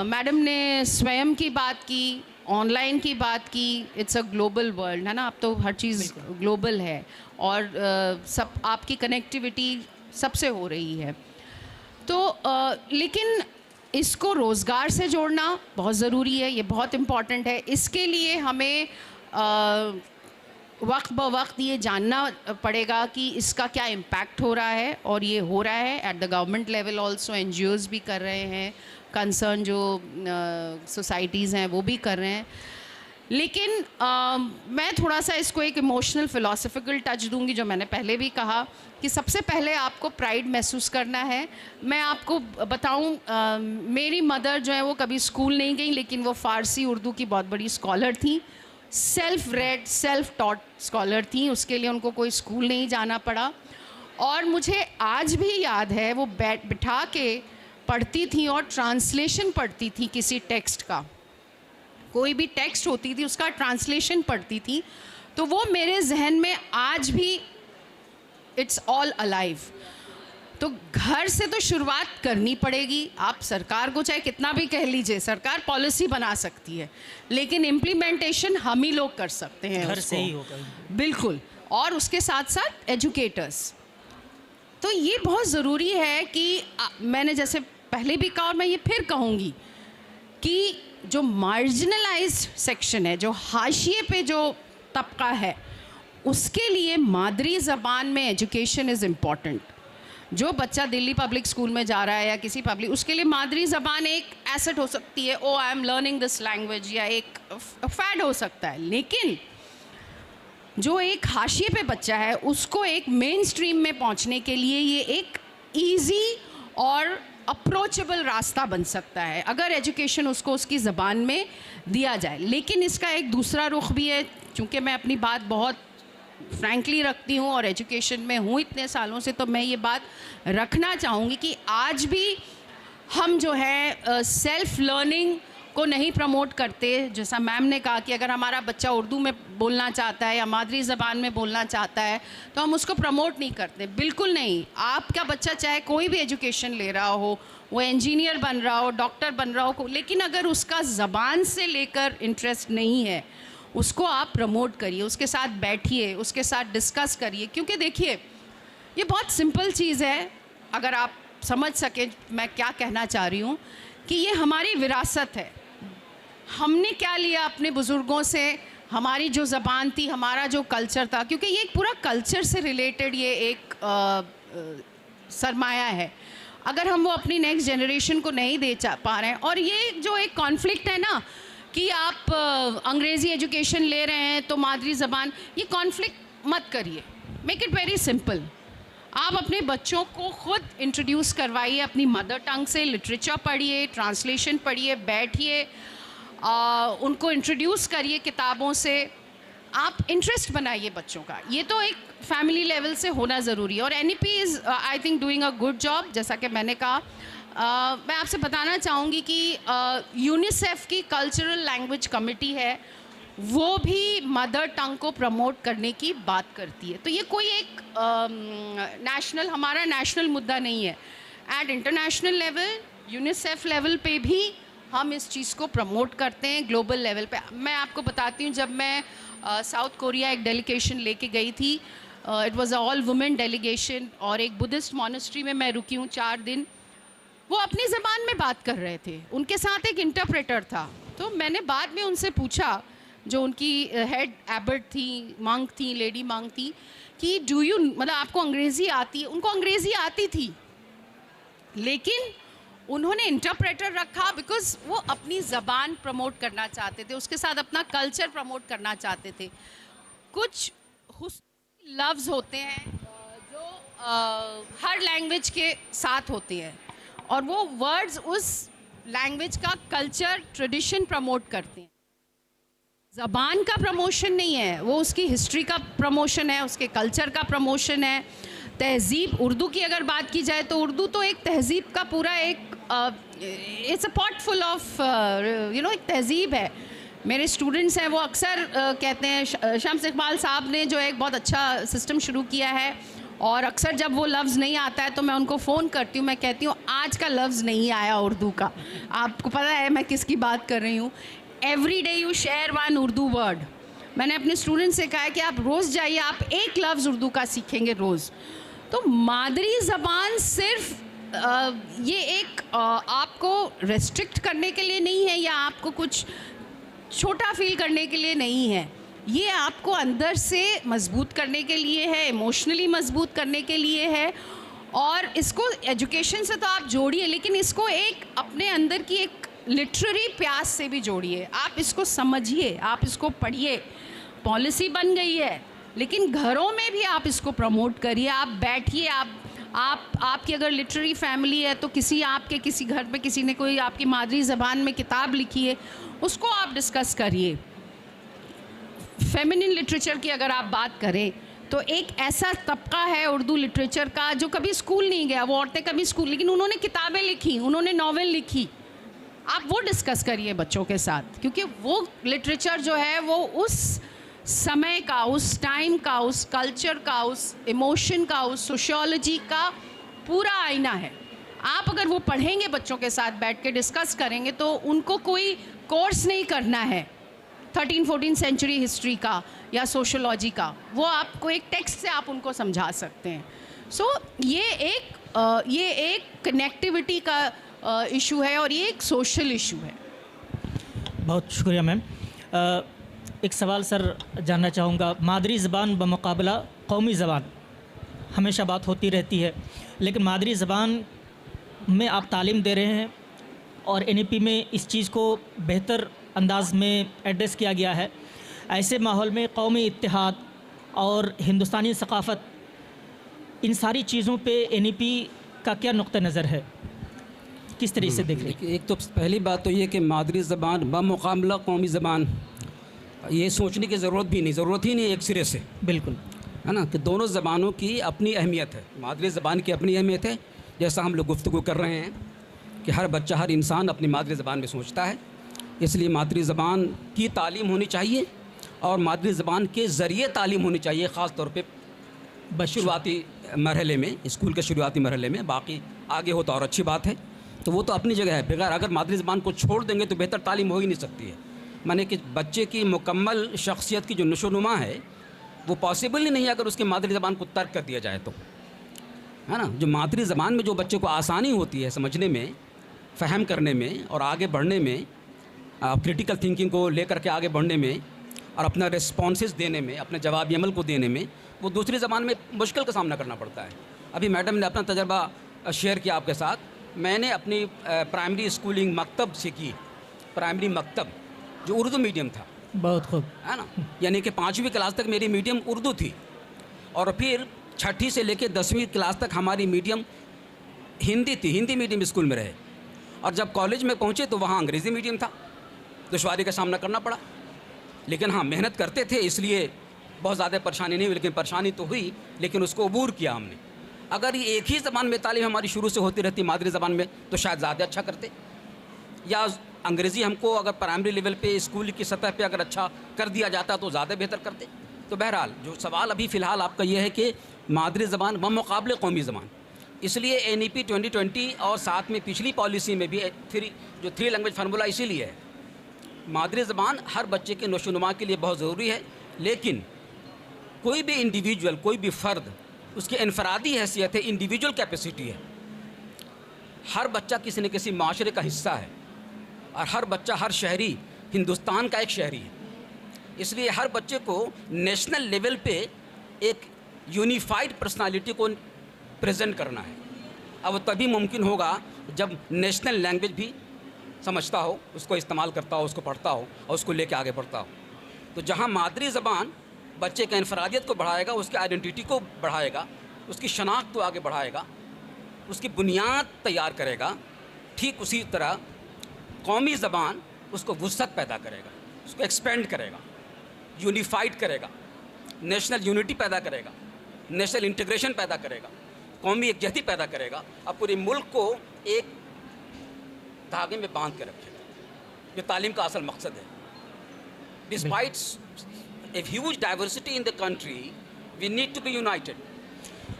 मैडम ने स्वयं की बात की, ऑनलाइन की बात की। इट्स अ ग्लोबल वर्ल्ड है ना, अब तो हर चीज़ ग्लोबल है और सब आपकी कनेक्टिविटी सबसे हो रही है। तो लेकिन इसको रोज़गार से जोड़ना बहुत ज़रूरी है, ये बहुत इम्पॉर्टेंट है। इसके लिए हमें वक्त ब वक्त ये जानना पड़ेगा कि इसका क्या इम्पैक्ट हो रहा है, और ये हो रहा है at the government level also. NGOs भी कर रहे हैं, कंसर्न जो सोसाइटीज़ हैं वो भी कर रहे हैं। लेकिन मैं थोड़ा सा इसको एक इमोशनल फ़िलासफ़िकल टच दूंगी, जो मैंने पहले भी कहा कि सबसे पहले आपको प्राइड महसूस करना है। मैं आपको बताऊं, मेरी मदर जो है वो कभी स्कूल नहीं गई, लेकिन वो फ़ारसी उर्दू की बहुत बड़ी स्कॉलर थी, self red self taught scholar थी। उसके लिए उनको कोई स्कूल नहीं जाना पड़ा। और मुझे आज भी याद है वो बिठा के पढ़ती थी और ट्रांसलेशन पढ़ती थी किसी टेक्स्ट का। कोई भी टेक्स्ट होती थी उसका ट्रांसलेशन पढ़ती थी, तो वो मेरे जहन में आज भी इट्स ऑल अलाइव। तो घर से तो शुरुआत करनी पड़ेगी। आप सरकार को चाहे कितना भी कह लीजिए, सरकार पॉलिसी बना सकती है, लेकिन इम्प्लीमेंटेशन हम ही लोग कर सकते हैं,
घर से ही होगा।
बिल्कुल। और उसके साथ साथ एजुकेटर्स। तो ये बहुत ज़रूरी है कि मैंने जैसे पहले भी कहा और मैं ये फिर कहूँगी कि जो मार्जिनलाइज्ड सेक्शन है, जो हाशिए पे जो तबका है, उसके लिए मादरी ज़बान में एजुकेशन इज़ इम्पॉर्टेंट। जो बच्चा दिल्ली पब्लिक स्कूल में जा रहा है या किसी पब्लिक, उसके लिए मादरी ज़बान एक एसेट हो सकती है। Oh I am learning this language, या एक फैड हो सकता है। लेकिन जो एक हाशिए पे बच्चा है, उसको एक मेन स्ट्रीम में पहुंचने के लिए ये एक इजी और अप्रोचेबल रास्ता बन सकता है, अगर एजुकेशन उसको उसकी ज़बान में दिया जाए। लेकिन इसका एक दूसरा रुख भी है। चूँकि मैं अपनी बात बहुत फ्रैंकली रखती हूँ और एजुकेशन में हूँ इतने सालों से, तो मैं ये बात रखना चाहूँगी कि आज भी हम जो है सेल्फ़ लर्निंग को नहीं प्रमोट करते। जैसा मैम ने कहा कि अगर हमारा बच्चा उर्दू में बोलना चाहता है या मादरी ज़बान में बोलना चाहता है, तो हम उसको प्रमोट नहीं करते। बिल्कुल नहीं। आपका बच्चा चाहे कोई भी एजुकेशन ले रहा हो, वो इंजीनियर बन रहा हो, डॉक्टर बन रहा हो, लेकिन अगर उसका ज़बान से लेकर इंटरेस्ट नहीं है, उसको आप प्रमोट करिए, उसके साथ बैठिए, उसके साथ डिस्कस करिए। क्योंकि देखिए, ये बहुत सिंपल चीज़ है, अगर आप समझ सकें मैं क्या कहना चाह रही हूँ, कि ये हमारी विरासत है। हमने क्या लिया अपने बुज़ुर्गों से, हमारी जो ज़बान थी, हमारा जो कल्चर था, क्योंकि ये एक पूरा कल्चर से रिलेटेड ये एक सरमाया है। अगर हम वो अपनी नेक्स्ट जनरेशन को नहीं दे पा रहे हैं, और ये जो एक कॉन्फ्लिक्ट है ना कि आप अंग्रेज़ी एजुकेशन ले रहे हैं तो मादरी ज़बान, ये कॉन्फ्लिक्ट मत करिए। Make it very simple. आप अपने बच्चों को खुद इंट्रोड्यूस करवाइए अपनी मदर टंग से, लिटरेचर पढ़िए, ट्रांसलेशन पढ़िए, बैठिए, उनको इंट्रोड्यूस करिए किताबों से। आप इंटरेस्ट बनाइए बच्चों का, ये तो एक फैमिली लेवल से होना ज़रूरी है। और NEP is I think doing a good job. जैसा कि मैंने कहा, मैं आपसे बताना चाहूँगी कि यूनिसेफ की कल्चरल लैंग्वेज कमेटी है, वो भी मदर टंग को प्रमोट करने की बात करती है। तो ये कोई एक नेशनल, हमारा नेशनल मुद्दा नहीं है। At international level, UNICEF level पे भी हम इस चीज़ को प्रमोट करते हैं, ग्लोबल लेवल पे। मैं आपको बताती हूँ, जब मैं साउथ कोरिया एक डेलीगेशन लेके गई थी, it was all women delegation, और एक बुद्धिस्ट मॉनेस्ट्री में मैं रुकी हूँ 4 दिन। वो अपनी ज़बान में बात कर रहे थे, उनके साथ एक इंटरप्रेटर था। तो मैंने बाद में उनसे पूछा, जो उनकी हेड एबट थी, मंक थी, लेडी मंक थी, कि डू यू, मतलब आपको अंग्रेज़ी आती है? उनको अंग्रेज़ी आती थी, लेकिन उन्होंने इंटरप्रेटर रखा बिकॉज वो अपनी ज़बान प्रमोट करना चाहते थे, उसके साथ अपना कल्चर प्रमोट करना चाहते थे। कुछ लफ्ज़ होते हैं जो हर लैंग्वेज के साथ होते हैं, और वो वर्ड्स उस लैंग्वेज का कल्चर, ट्रेडिशन प्रमोट करते हैं। ज़बान का प्रमोशन नहीं है, वो उसकी हिस्ट्री का प्रमोशन है, उसके कल्चर का प्रमोशन है। तहज़ीब, उर्दू की अगर बात की जाए तो उर्दू तो एक तहज़ीब का पूरा एक it's a pot full of एक तहज़ीब है। मेरे स्टूडेंट्स हैं, वो अक्सर कहते हैं, शम्स इकबाल साहब ने जो एक बहुत अच्छा सिस्टम शुरू किया है, और अक्सर जब वो लफ्ज़ नहीं आता है तो मैं उनको फ़ोन करती हूँ, मैं कहती हूँ आज का लफ्ज़ नहीं आया उर्दू का, आपको पता है मैं किसकी बात कर रही हूँ। Every day you share one Urdu word. मैंने अपने स्टूडेंट्स से कहा है कि आप रोज़ जाइए, आप एक लफ्ज़ उर्दू का सीखेंगे रोज़। तो मादरी ज़बान सिर्फ ये एक आपको रेस्ट्रिक्ट करने के लिए नहीं है, या आपको कुछ छोटा फील करने के लिए नहीं है, ये आपको अंदर से मजबूत करने के लिए है, इमोशनली मजबूत करने के लिए है। और इसको एजुकेशन से तो आप जोड़िए, लेकिन इसको एक अपने अंदर की एक लिटरेरी प्यास से भी जोड़िए। आप इसको समझिए, आप इसको पढ़िए। पॉलिसी बन गई है, लेकिन घरों में भी आप इसको प्रमोट करिए। आप बैठिए, आपकी अगर लिटरेरी फैमिली है तो आपके किसी घर पे किसी ने कोई आपकी मादरी ज़बान में किताब लिखी है, उसको आप डिस्कस करिए। फेमिनिन लिटरेचर की अगर आप बात करें तो एक ऐसा तबका है उर्दू लिटरेचर का जो कभी स्कूल नहीं गया, वो औरतें कभी स्कूल, लेकिन उन्होंने किताबें लिखी, उन्होंने नॉवेल लिखी। आप वो डिस्कस करिए बच्चों के साथ, क्योंकि वो लिटरेचर जो है वो उस समय का, उस टाइम का, उस कल्चर का, उस इमोशन का, उस सोशियोलॉजी का पूरा आईना है। आप अगर वो पढ़ेंगे बच्चों के साथ बैठ के डिस्कस करेंगे, तो उनको कोई कोर्स नहीं करना है 13-14 सेंचुरी हिस्ट्री का या सोशियोलॉजी का, वो आपको एक टेक्स्ट से आप उनको समझा सकते हैं। सो ये एक कनेक्टिविटी का इशू है, और ये एक सोशल इशू है।
बहुत शुक्रिया मैम। एक सवाल सर जानना चाहूँगा, मादरी ज़बान बमुकाबला कौमी ज़बान हमेशा बात होती रहती है, लेकिन मादरी ज़बान में आप तालीम दे रहे हैं और NEP में इस चीज़ को बेहतर अंदाज में एड्रेस किया गया है। ऐसे माहौल में कौमी इत्तेहाद और हिंदुस्तानी सकाफ़त, इन सारी चीज़ों पे NEP का क्या नुक्ता नज़र है, किस तरीके से देख रहे हैं?
एक तो पहली बात तो ये कि मादरी ज़बान बमुकाबला कौमी ज़बान, ये सोचने की ज़रूरत भी नहीं, ज़रूरत ही नहीं एक सिरे से,
बिल्कुल
है ना, कि दोनों ज़बानों की अपनी अहमियत है। मादरी ज़बान की अपनी अहमियत है, जैसा हम लोग गुफ्तगू कर रहे हैं कि हर बच्चा, हर इंसान अपनी मादरी ज़बान में सोचता है, इसलिए मादरी ज़बान की तालीम होनी चाहिए और मादरी ज़बान के ज़रिए तालीम होनी चाहिए, ख़ास तौर पे शुरुआती मरहले में, स्कूल के शुरुआती मरहले में। बाकी आगे हो तो और अच्छी बात है, तो वो तो अपनी जगह है। बगैर अगर मादरी ज़बान को छोड़ देंगे तो बेहतर तालीम हो ही नहीं सकती है। माने कि बच्चे की मुकम्मल शख्सियत की जो नशोनुमा है वो पॉसिबल ही नहीं है अगर उसकी मादरी ज़बान को तर्क कर दिया जाए तो, है ना। जो मादरी ज़बान में जो बच्चे को आसानी होती है समझने में, फ़हम करने में और आगे बढ़ने में, क्रिटिकल थिंकिंग को लेकर के आगे बढ़ने में और अपना रिस्पॉन्सेस देने में, अपने जवाबी अमल को देने में, वो दूसरी ज़बान में मुश्किल का सामना करना पड़ता है। अभी मैडम ने अपना तजर्बा शेयर किया आपके साथ। मैंने अपनी प्राइमरी स्कूलिंग मकतब से की, प्राइमरी मकतब जो उर्दू मीडियम था,
बहुत खूब,
है ना, यानी कि 5वीं क्लास तक मेरी मीडियम उर्दू थी, और फिर 6ठी से लेकर 10वीं क्लास तक हमारी मीडियम हिंदी थी, हिंदी मीडियम स्कूल में रहे। और जब कॉलेज में पहुँचे तो वहाँ अंग्रेज़ी मीडियम था, दुश्वारी का सामना करना पड़ा। लेकिन हाँ, मेहनत करते थे, इसलिए बहुत ज़्यादा परेशानी नहीं हुई, लेकिन परेशानी तो हुई, लेकिन उसको अबूर किया हमने। अगर ये एक ही ज़बान में तालीम हमारी शुरू से होती रहती, मादरी ज़बान में, तो शायद ज़्यादा अच्छा करते। या अंग्रेज़ी हमको अगर प्राइमरी लेवल पे, स्कूल की सतह पे अगर अच्छा कर दिया जाता तो ज़्यादा बेहतर करते। तो बहरहाल जो सवाल अभी फ़िलहाल आपका ये है कि मादरी ज़बान बमुक़ाबले कौमी ज़बान, इसलिए NEP 2020 और साथ में पिछली पॉलिसी में भी जो 3 लैंग्वेज फार्मूला इसीलिए है। मादरी ज़बान हर बच्चे के नशोनुमा के लिए बहुत ज़रूरी है, लेकिन कोई भी इंडिविजुअल, कोई भी फ़र्द, उसकी इनफरादी हैसियत है, इंडिविजुअल कैपेसिटी है। हर बच्चा किसी न किसी माशरे का हिस्सा है, और हर बच्चा, हर शहरी हिंदुस्तान का एक शहरी है। इसलिए हर बच्चे को नेशनल लेवल पे एक यूनिफाइड पर्सनालिटी को प्रेजेंट करना है। अब तभी मुमकिन होगा जब नेशनल लैंग्वेज भी समझता हो, उसको इस्तेमाल करता हो, उसको पढ़ता हो और उसको लेके आगे बढ़ता हो। तो जहाँ मादरी ज़बान बच्चे के इनफरादियत को बढ़ाएगा, उसकी आइडेंटिटी को बढ़ाएगा, उसकी शनाख्त को आगे बढ़ाएगा, उसकी बुनियाद तैयार करेगा, ठीक उसी तरह कौमी ज़बान उसको वुसअत पैदा करेगा, उसको एक्सपेंड करेगा, यूनिफाइड करेगा, नेशनल यूनिटी पैदा करेगा, नेशनल इंटीग्रेशन पैदा करेगा, कौमी एकजहती पैदा करेगा, और पूरे मुल्क को एक धागे में बांध के रखेगा। ये तालीम का असल मकसद है। Despite a huge diversity in the country, we need to be united.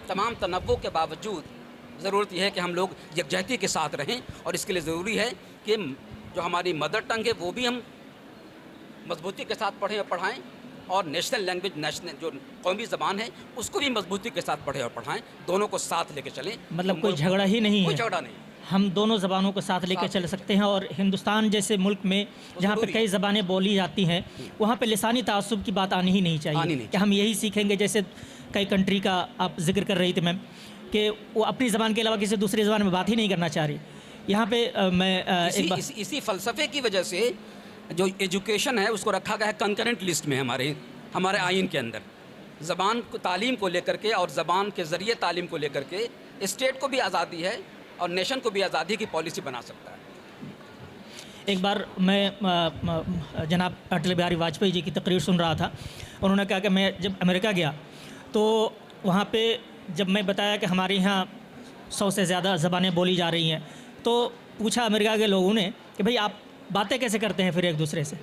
तमाम तनव्वुर के बावजूद ज़रूरत यह है कि हम लोग यकजहती के साथ रहें, और इसके लिए ज़रूरी है कि जो हमारी मदर टंग है वो भी हम मजबूती के साथ पढ़ें और पढ़ाएँ, और नेशनल लैंग्वेज, नेशनल जो कौमी ज़बान है उसको भी मजबूती के साथ पढ़ें और पढ़ाएँ, दोनों को साथ लेके चलें।
मतलब कोई झगड़ा ही नहीं है,
कोई झगड़ा नहीं,
हम दोनों ज़बानों को साथ लेकर चल सकते हैं। और हिंदुस्तान जैसे मुल्क में जहाँ पे कई ज़बानें बोली जाती हैं, वहाँ पे लिसानी तासुब की बात आनी ही नहीं चाहिए कि हम यही सीखेंगे। जैसे कई कंट्री का आप जिक्र कर रही थी मैम, कि वो अपनी ज़बान के अलावा किसी दूसरी ज़बान में बात ही नहीं करना चाह रही। यहाँ पे मैं
इसी फ़लसफ़े की वजह से जो एजुकेशन है उसको रखा गया है कंकरेंट लिस्ट में हमारे आइन के अंदर। ज़बान को, तालीम को लेकर के और ज़बान के ज़रिए तालीम को लेकर के स्टेट को भी आज़ादी है और नेशन को भी आज़ादी की पॉलिसी बना सकता है।
एक बार मैं जनाब अटल बिहारी वाजपेयी जी की तकरीर सुन रहा था। उन्होंने कहा कि मैं जब अमेरिका गया तो वहाँ पे जब मैं बताया कि हमारे यहाँ 100 से ज़्यादा ज़बानें बोली जा रही हैं, तो पूछा अमेरिका के लोगों ने कि भाई आप बातें कैसे करते हैं फिर एक दूसरे से।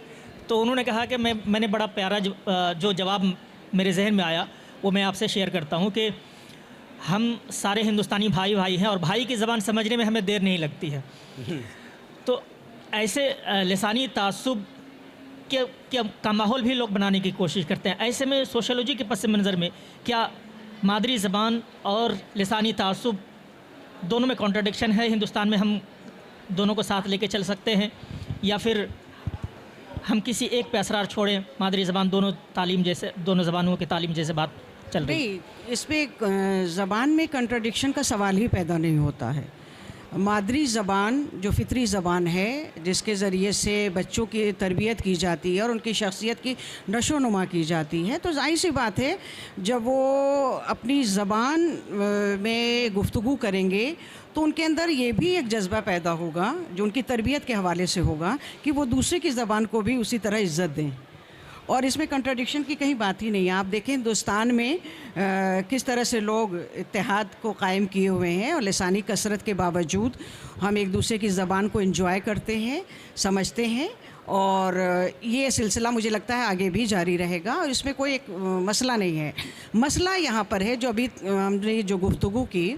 तो उन्होंने कहा कि मैंने बड़ा प्यारा जो जवाब मेरे जहन में आया वो मैं आपसे शेयर करता हूँ कि हम सारे हिंदुस्तानी भाई भाई हैं, और भाई की ज़बान समझने में हमें देर नहीं लगती है। तो ऐसे लिसानी तासुब का माहौल भी लोग बनाने की कोशिश करते हैं। ऐसे में सोशोलॉजी के पस मंज़र में क्या मादरी ज़बान और लिसानी तासुब दोनों में कॉन्ट्रडिक्शन है? हिंदुस्तान में हम दोनों को साथ लेके चल सकते हैं, या फिर हम किसी एक पे असरार छोड़ें? मादरी ज़बान दोनों ज़बानों की तालीम जैसे बात चल रही है।
नहीं, इसमें ज़बान में कंट्रडिक्शन का सवाल ही पैदा नहीं होता है। मादरी ज़बान जो फितरी ज़बान है, जिसके ज़रिए से बच्चों की तरबियत की जाती है और उनकी शख्सियत की नशोनुमा की जाती है, तो ज़ाहिर सी बात है जब वो अपनी ज़बान में गुफ्तगू करेंगे तो उनके अंदर ये भी एक जज्बा पैदा होगा जो उनकी तरबियत के हवाले से होगा कि वो दूसरे की ज़बान को भी उसी तरह इज़्ज़त दें। और इसमें कंट्रडिक्शन की कहीं बात ही नहीं है। आप देखें हिंदुस्तान में किस तरह से लोग इत्तेहाद को कायम किए हुए हैं, और लिसानी कसरत के बावजूद हम एक दूसरे की ज़बान को एंजॉय करते हैं, समझते हैं, और ये सिलसिला मुझे लगता है आगे भी जारी रहेगा, और इसमें कोई एक मसला नहीं है। मसला यहाँ पर है जो अभी हमने जो गुफ्तगू की,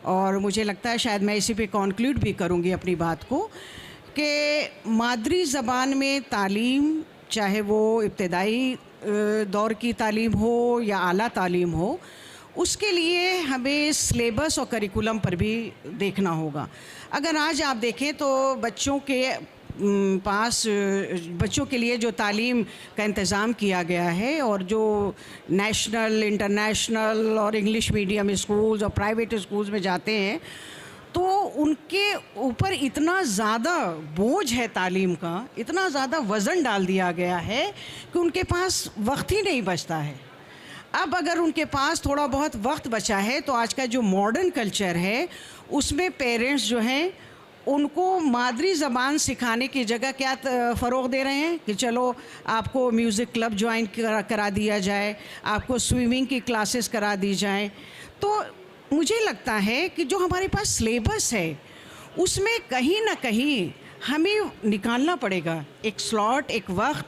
और मुझे लगता है शायद मैं इसी पे कॉन्क्लूड भी करूँगी अपनी बात को, कि मादरी ज़बान में तालीम, चाहे वो इब्तदाई दौर की तालीम हो या आला तालीम हो, उसके लिए हमें सिलेबस और करिकुलम पर भी देखना होगा। अगर आज आप देखें तो बच्चों के लिए जो तालीम का इंतज़ाम किया गया है, और जो नेशनल, इंटरनेशनल और इंग्लिश मीडियम स्कूल्स और प्राइवेट स्कूल्स में जाते हैं, तो उनके ऊपर इतना ज़्यादा बोझ है तालीम का, इतना ज़्यादा वज़न डाल दिया गया है कि उनके पास वक्त ही नहीं बचता है। अब अगर उनके पास थोड़ा बहुत वक्त बचा है, तो आज का जो मॉडर्न कल्चर है उसमें पेरेंट्स जो हैं उनको मादरी ज़बान सिखाने की जगह क्या फ़रोग़ दे रहे हैं कि चलो आपको म्यूज़िक क्लब ज्वाइन करा दिया जाए, आपको स्विमिंग की क्लासेस करा दी जाएं। तो मुझे लगता है कि जो हमारे पास सिलेबस है उसमें कहीं ना कहीं हमें निकालना पड़ेगा एक स्लॉट, एक वक्त।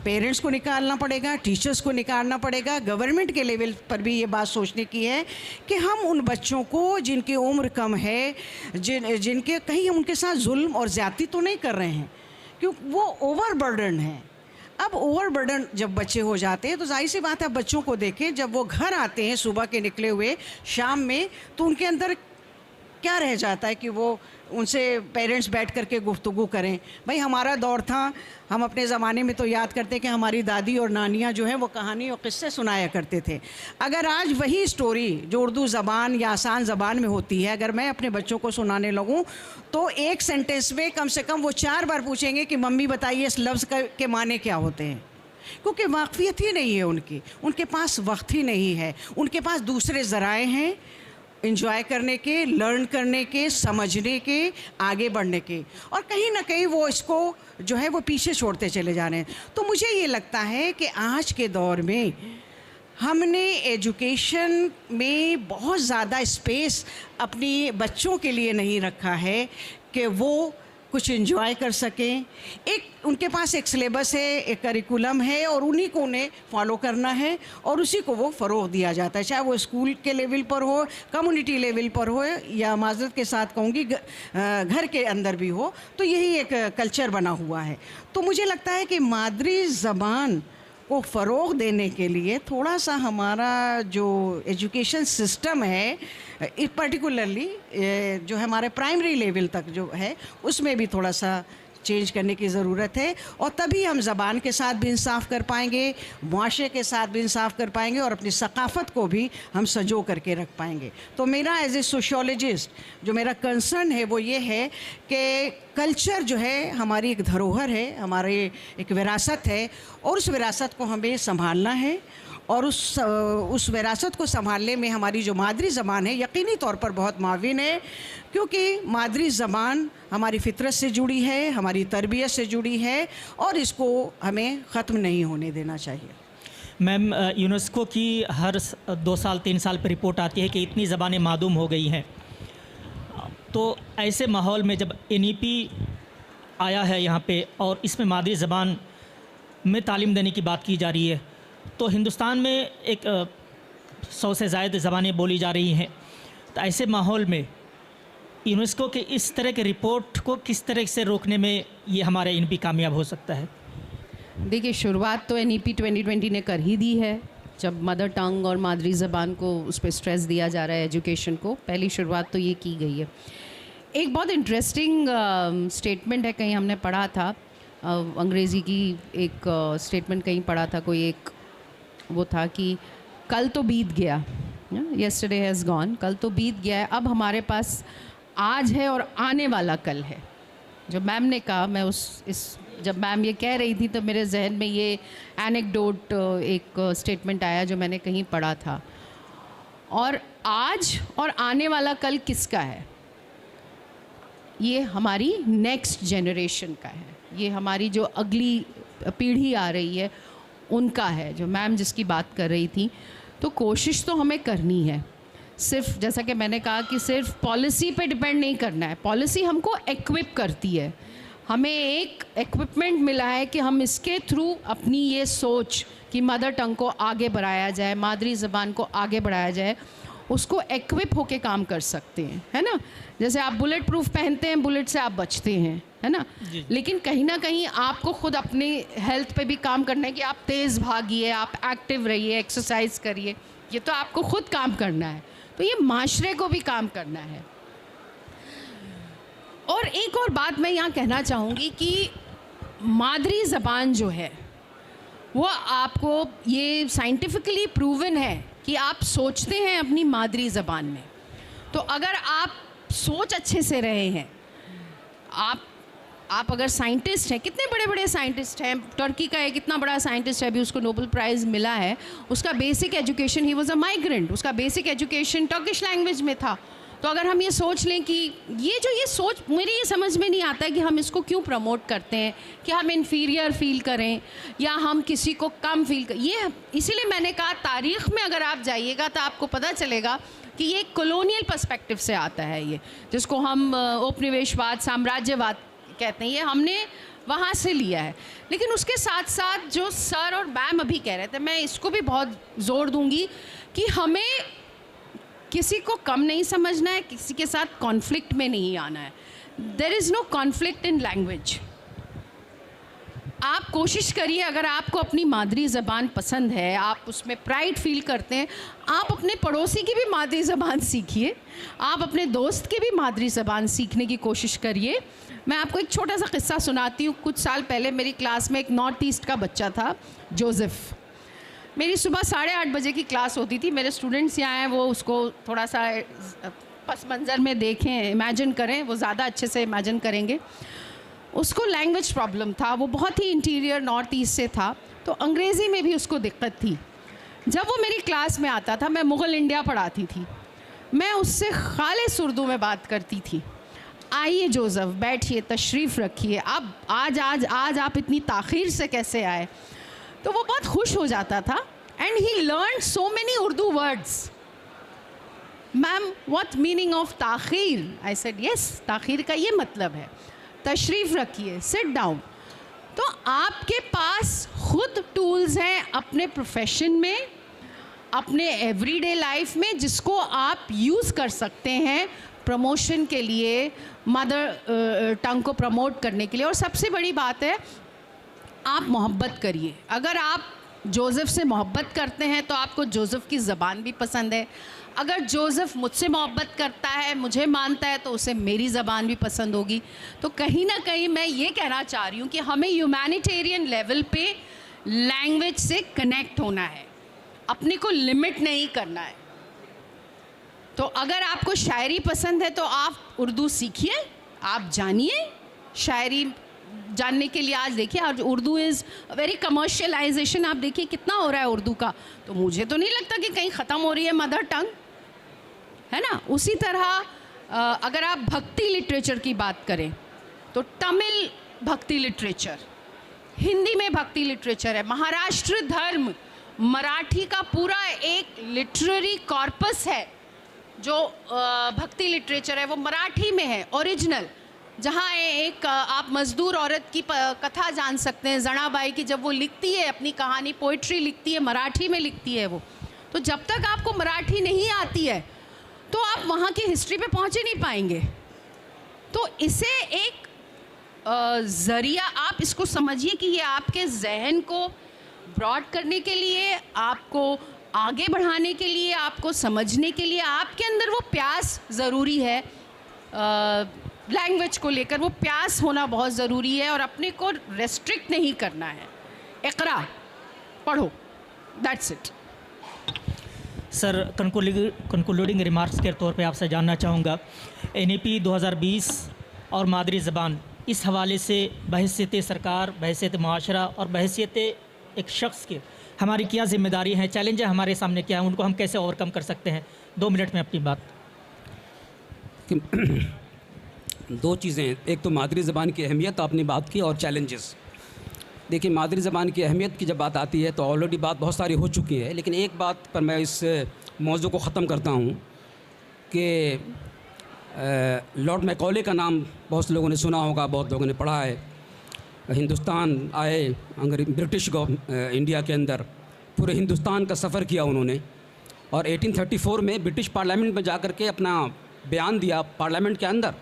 पेरेंट्स को निकालना पड़ेगा, टीचर्स को निकालना पड़ेगा, गवर्नमेंट के लेवल पर भी ये बात सोचने की है कि हम उन बच्चों को जिनकी उम्र कम है, जिनके कहीं उनके साथ जुल्म और ज़्यादती तो नहीं कर रहे हैं, क्योंकि वो ओवरबर्डन है। अब ओवरबर्डन जब बच्चे हो जाते हैं तो जाहिर सी बात है, बच्चों को देखें जब वो घर आते हैं सुबह के निकले हुए शाम में, तो उनके अंदर क्या रह जाता है कि वो उनसे पेरेंट्स बैठ करके गुफ्तगू करें। भाई हमारा दौर था, हम अपने ज़माने में तो याद करते कि हमारी दादी और नानियाँ जो हैं वो कहानी और किस्से सुनाया करते थे। अगर आज वही स्टोरी जो उर्दू ज़बान या आसान ज़बान में होती है, अगर मैं अपने बच्चों को सुनाने लगूँ तो एक सेंटेंस में कम से कम वो 4 बार पूछेंगे कि मम्मी बताइए इस लफ्ज़ के माने क्या होते हैं, क्योंकि वाक़फ़ियत ही नहीं है उनके पास वक्त ही नहीं है, उनके पास दूसरे ज़राए हैं इंजॉय करने के, लर्न करने के, समझने के, आगे बढ़ने के, और कहीं ना कहीं वो इसको जो है वो पीछे छोड़ते चले जा रहे हैं। तो मुझे ये लगता है कि आज के दौर में हमने एजुकेशन में बहुत ज़्यादा स्पेस अपनी बच्चों के लिए नहीं रखा है कि वो कुछ एंजॉय कर सकें। एक उनके पास एक सिलेबस है, एक करिकुलम है, और उन्हीं को उन्हें फॉलो करना है और उसी को वो फ़रोग़ दिया जाता है, चाहे वो स्कूल के लेवल पर हो, कम्युनिटी लेवल पर हो, या माज़रत के साथ कहूँगी घर के अंदर भी हो। तो यही एक कल्चर बना हुआ है। तो मुझे लगता है कि मादरी ज़बान को फ़रोग़ देने के लिए थोड़ा सा हमारा जो एजुकेशन सिस्टम है, पर्टिकुलरली जो हमारे प्राइमरी लेवल तक जो है उसमें भी थोड़ा सा चेंज करने की ज़रूरत है, और तभी हम ज़बान के साथ भी इंसाफ़ कर पाएंगे, मुआशरे के साथ भी इंसाफ़ कर पाएंगे, और अपनी सकाफ़त को भी हम सजो करके रख पाएंगे। तो मेरा एज ए सोशियोलॉजिस्ट जो मेरा कंसर्न है वो ये है कि कल्चर जो है हमारी एक धरोहर है, हमारी एक विरासत है, और उस विरासत को हमें संभालना है, और उस विरासत को संभालने में हमारी जो मादरी ज़बान है यकीनी तौर पर बहुत माविन है, क्योंकि मादरी ज़बान हमारी फितरत से जुड़ी है, हमारी तरबियत से जुड़ी है, और इसको हमें ख़त्म नहीं होने देना चाहिए।
मैम, यूनेस्को की हर 2 साल 3 साल पर रिपोर्ट आती है कि इतनी ज़बानें मादूम हो गई हैं। तो ऐसे माहौल में जब NEP आया है यहाँ पे और इसमें मादरी ज़बान में तालीम देने की बात की जा रही है, तो हिंदुस्तान में एक 100 से ज़ायद ज़बानें बोली जा रही हैं। तो ऐसे माहौल में यूनेस्को के इस तरह के रिपोर्ट को किस तरह से रोकने में ये हमारा NEP कामयाब हो सकता है?
देखिए, शुरुआत तो NEP 2020 ने कर ही दी है, जब मदर टंग और मादरी ज़बान को उस पर स्ट्रेस दिया जा रहा है एजुकेशन को। पहली शुरुआत तो ये की गई है। एक बहुत इंटरेस्टिंग स्टेटमेंट है, कहीं हमने पढ़ा था, अंग्रेज़ी की एक स्टेटमेंट कहीं पढ़ा था, कोई एक वो था कि कल तो बीत गया, येस्टरडे हैज़ गॉन, कल तो बीत गया है, अब हमारे पास आज है और आने वाला कल है। जब मैम ने कहा, मैं जब मैम ये कह रही थी तो मेरे जहन में ये एनेक्डोट एक स्टेटमेंट आया जो मैंने कहीं पढ़ा था। और आज और आने वाला कल किसका है? ये हमारी नेक्स्ट जनरेशन का है, ये हमारी जो अगली पीढ़ी आ रही है उनका है, जो मैम जिसकी बात कर रही थी। तो कोशिश तो हमें करनी है, सिर्फ जैसा कि मैंने कहा कि सिर्फ पॉलिसी पे डिपेंड नहीं करना है। पॉलिसी हमको एक्विप करती है, हमें एक इक्विपमेंट मिला है कि हम इसके थ्रू अपनी ये सोच कि मदर टंग को आगे बढ़ाया जाए, मादरी ज़बान को आगे बढ़ाया जाए, उसको एक्विप होके काम कर सकते हैं, है ना। जैसे आप बुलेट प्रूफ पहनते हैं, बुलेट से आप बचते हैं, है ना। लेकिन कहीं ना कहीं आपको खुद अपनी हेल्थ पे भी काम करना है कि आप तेज़ भागिए, आप एक्टिव रहिए, एक्सरसाइज करिए, ये तो आपको खुद काम करना है। तो ये माशरे को भी काम करना है। और एक और बात मैं यहाँ कहना चाहूँगी कि मादरी ज़बान जो है वो आपको ये साइंटिफिकली प्रूवन है कि आप सोचते हैं अपनी मादरी ज़बान में, तो अगर आप सोच अच्छे से रहे हैं, आप अगर साइंटिस्ट हैं, कितने बड़े बड़े साइंटिस्ट हैं, टर्की का एक इतना बड़ा साइंटिस्ट है, अभी उसको नोबेल प्राइज़ मिला है, उसका basic education, he was a migrant, उसका बेसिक एजुकेशन टर्किश लैंग्वेज में था, तो अगर हम ये सोच लें कि ये सोच मेरी ये समझ में नहीं आता है कि हम इसको क्यों प्रमोट करते हैं कि हम इन्फीरियर फील करें या हम किसी को कम फील करें। ये इसीलिए मैंने कहा तारीख़ में अगर आप जाइएगा तो आपको पता चलेगा कि ये कॉलोनियल पर्सपेक्टिव से आता है, ये जिसको हम उपनिवेशवाद साम्राज्यवाद कहते हैं, ये हमने वहाँ से लिया है। लेकिन उसके साथ साथ जो सर और मैम अभी कह रहे थे, मैं इसको भी बहुत ज़ोर दूंगी कि हमें किसी को कम नहीं समझना है, किसी के साथ कॉन्फ्लिक्ट में नहीं आना है। There is no conflict in language. आप कोशिश करिए, अगर आपको अपनी मादरी ज़बान पसंद है, आप उसमें प्राइड फील करते हैं, आप अपने पड़ोसी की भी मादरी ज़बान सीखिए, आप अपने दोस्त की भी मादरी ज़बान सीखने की कोशिश करिए। मैं आपको एक छोटा सा किस्सा सुनाती हूँ। कुछ साल पहले मेरी क्लास में एक नॉर्थ ईस्ट का बच्चा था, जोसेफ। मेरी सुबह 8:30 बजे की क्लास होती थी। मेरे स्टूडेंट्स यहाँ हैं, वो उसको थोड़ा सा पस मंज़र में देखें, इमेजिन करें, वो ज़्यादा अच्छे से इमेजिन करेंगे। उसको लैंग्वेज प्रॉब्लम था, वो बहुत ही इंटीरियर नॉर्थ ईस्ट से था, तो अंग्रेज़ी में भी उसको दिक्कत थी। जब वो मेरी क्लास में आता था, मैं मुग़ल इंडिया पढ़ाती थी, मैं उससे खालिस उर्दू में बात करती थी। आइए जोसेफ, बैठिए, तशरीफ़ रखिए, अब आज आप इतनी ताख़ीर से कैसे आए? तो वो बहुत खुश हो जाता था। And he learn so many Urdu words. Ma'am, what meaning of ताख़ीर? आई सेड यस, ताख़ीर का ये मतलब है तशरीफ़ रखिए, सिट डाउन। तो आपके पास खुद टूल्स हैं अपने प्रोफेशन में, अपने एवरीडे लाइफ में, जिसको आप यूज़ कर सकते हैं प्रमोशन के लिए, मदर टंग को प्रमोट करने के लिए। और सबसे बड़ी बात है, आप मोहब्बत करिए। अगर आप जोसेफ से मोहब्बत करते हैं तो आपको जोसेफ की ज़बान भी पसंद है। अगर जोसेफ मुझसे मोहब्बत करता है, मुझे मानता है, तो उसे मेरी ज़बान भी पसंद होगी। तो कहीं ना कहीं मैं ये कहना चाह रही हूँ कि हमें ह्यूमैनिटेरियन लेवल पे लैंग्वेज से कनेक्ट होना है, अपने को लिमिट नहीं करना है। तो अगर आपको शायरी पसंद है तो आप उर्दू सीखिए, आप जानिए। शायरी जानने के लिए आज देखिए, आज उर्दू इज़ वेरी कमर्शियलाइजेशन, आप देखिए कितना हो रहा है उर्दू का। तो मुझे तो नहीं लगता कि कहीं ख़त्म हो रही है मदर टंग, है ना। उसी तरह अगर आप भक्ति लिटरेचर की बात करें तो तमिल भक्ति लिटरेचर, हिंदी में भक्ति लिटरेचर है, महाराष्ट्र धर्म, मराठी का पूरा एक लिटरेरी कॉर्पस है जो भक्ति लिटरेचर है, वो मराठी में है ओरिजिनल। जहाँ एक आप मज़दूर औरत की कथा जान सकते हैं, जणाबाई की, जब वो लिखती है अपनी कहानी, पोइट्री लिखती है, मराठी में लिखती है वो। तो जब तक आपको मराठी नहीं आती है तो आप वहाँ की हिस्ट्री पे पहुँच ही नहीं पाएंगे। तो इसे एक ज़रिया, आप इसको समझिए कि ये आपके जहन को ब्रॉड करने के लिए, आपको आगे बढ़ाने के लिए, आपको समझने के लिए, आपके अंदर वो प्यास ज़रूरी है। लैंग्वेज को लेकर वो प्यास होना बहुत ज़रूरी है और अपने को रेस्ट्रिक्ट नहीं करना है। इक़रा, पढ़ो, that's it.
Sir, concluding remarks के तौर पे आपसे जानना चाहूँगा, NEP 2020 और मादरी ज़बान, इस हवाले से बहैसियत सरकार, बहैसियत माशरा और बहैसियत एक शख्स के हमारी क्या ज़िम्मेदारी हैं, चैलेंज हमारे सामने क्या हैं, उनको हम कैसे ओवरकम कर सकते हैं? 2 मिनट में अपनी बात।
दो चीज़ें हैं, एक तो मादरी ज़बान की अहमियत आपने बात की, और चैलेंजेस। देखिए, मादरी ज़बान की अहमियत की जब बात आती है तो ऑलरेडी बात बहुत सारी हो चुकी है, लेकिन एक बात पर मैं इस मौजू को ख़त्म करता हूँ कि लॉर्ड मैकॉले का नाम बहुत से लोगों ने सुना होगा, बहुत लोगों ने पढ़ा है। हिंदुस्तान आए, ब्रिटिश इंडिया के अंदर पूरे हिंदुस्तान का सफ़र किया उन्होंने, और 1834 में ब्रिटिश पार्लियामेंट में जाकर के अपना बयान दिया पार्लियामेंट के अंदर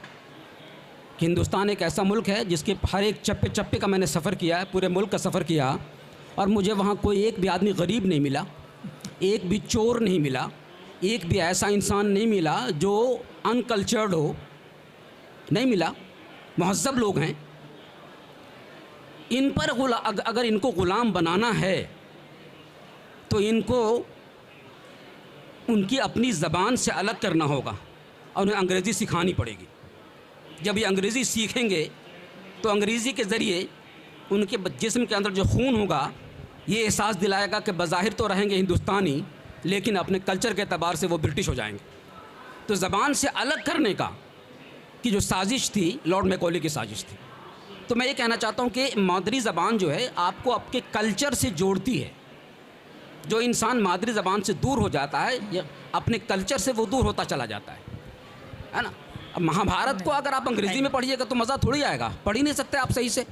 कि हिंदुस्तान एक ऐसा मुल्क है जिसके हर एक चप्पे चप्पे का मैंने सफ़र किया है, पूरे मुल्क का सफ़र किया, और मुझे वहाँ कोई एक भी आदमी गरीब नहीं मिला, एक भी चोर नहीं मिला, एक भी ऐसा इंसान नहीं मिला जो अनकल्चर्ड हो, नहीं मिला। महज़्ज़ब लोग हैं। इन पर अगर इनको ग़ुलाम बनाना है तो इनको उनकी अपनी ज़बान से अलग करना होगा और उन्हें अंग्रेज़ी सिखानी पड़ेगी। जब ये अंग्रेज़ी सीखेंगे तो अंग्रेज़ी के ज़रिए उनके जिस्म के अंदर जो खून होगा ये एहसास दिलाएगा कि बज़ाहिर तो रहेंगे हिंदुस्तानी, लेकिन अपने कल्चर के एतबार से वो ब्रिटिश हो जाएंगे। तो ज़बान से अलग करने का की जो साजिश थी लॉर्ड मैकॉले की साजिश थी। तो मैं ये कहना चाहता हूँ कि मादरी ज़बान जो है आपको आपके कल्चर से जोड़ती है। जो इंसान मादरी ज़बान से दूर हो जाता है या अपने कल्चर से वो दूर होता चला जाता है ना। अब महाभारत को अगर आप अंग्रेज़ी में पढ़िएगा तो मज़ा थोड़ी आएगा, पढ़ ही नहीं सकते आप सही से।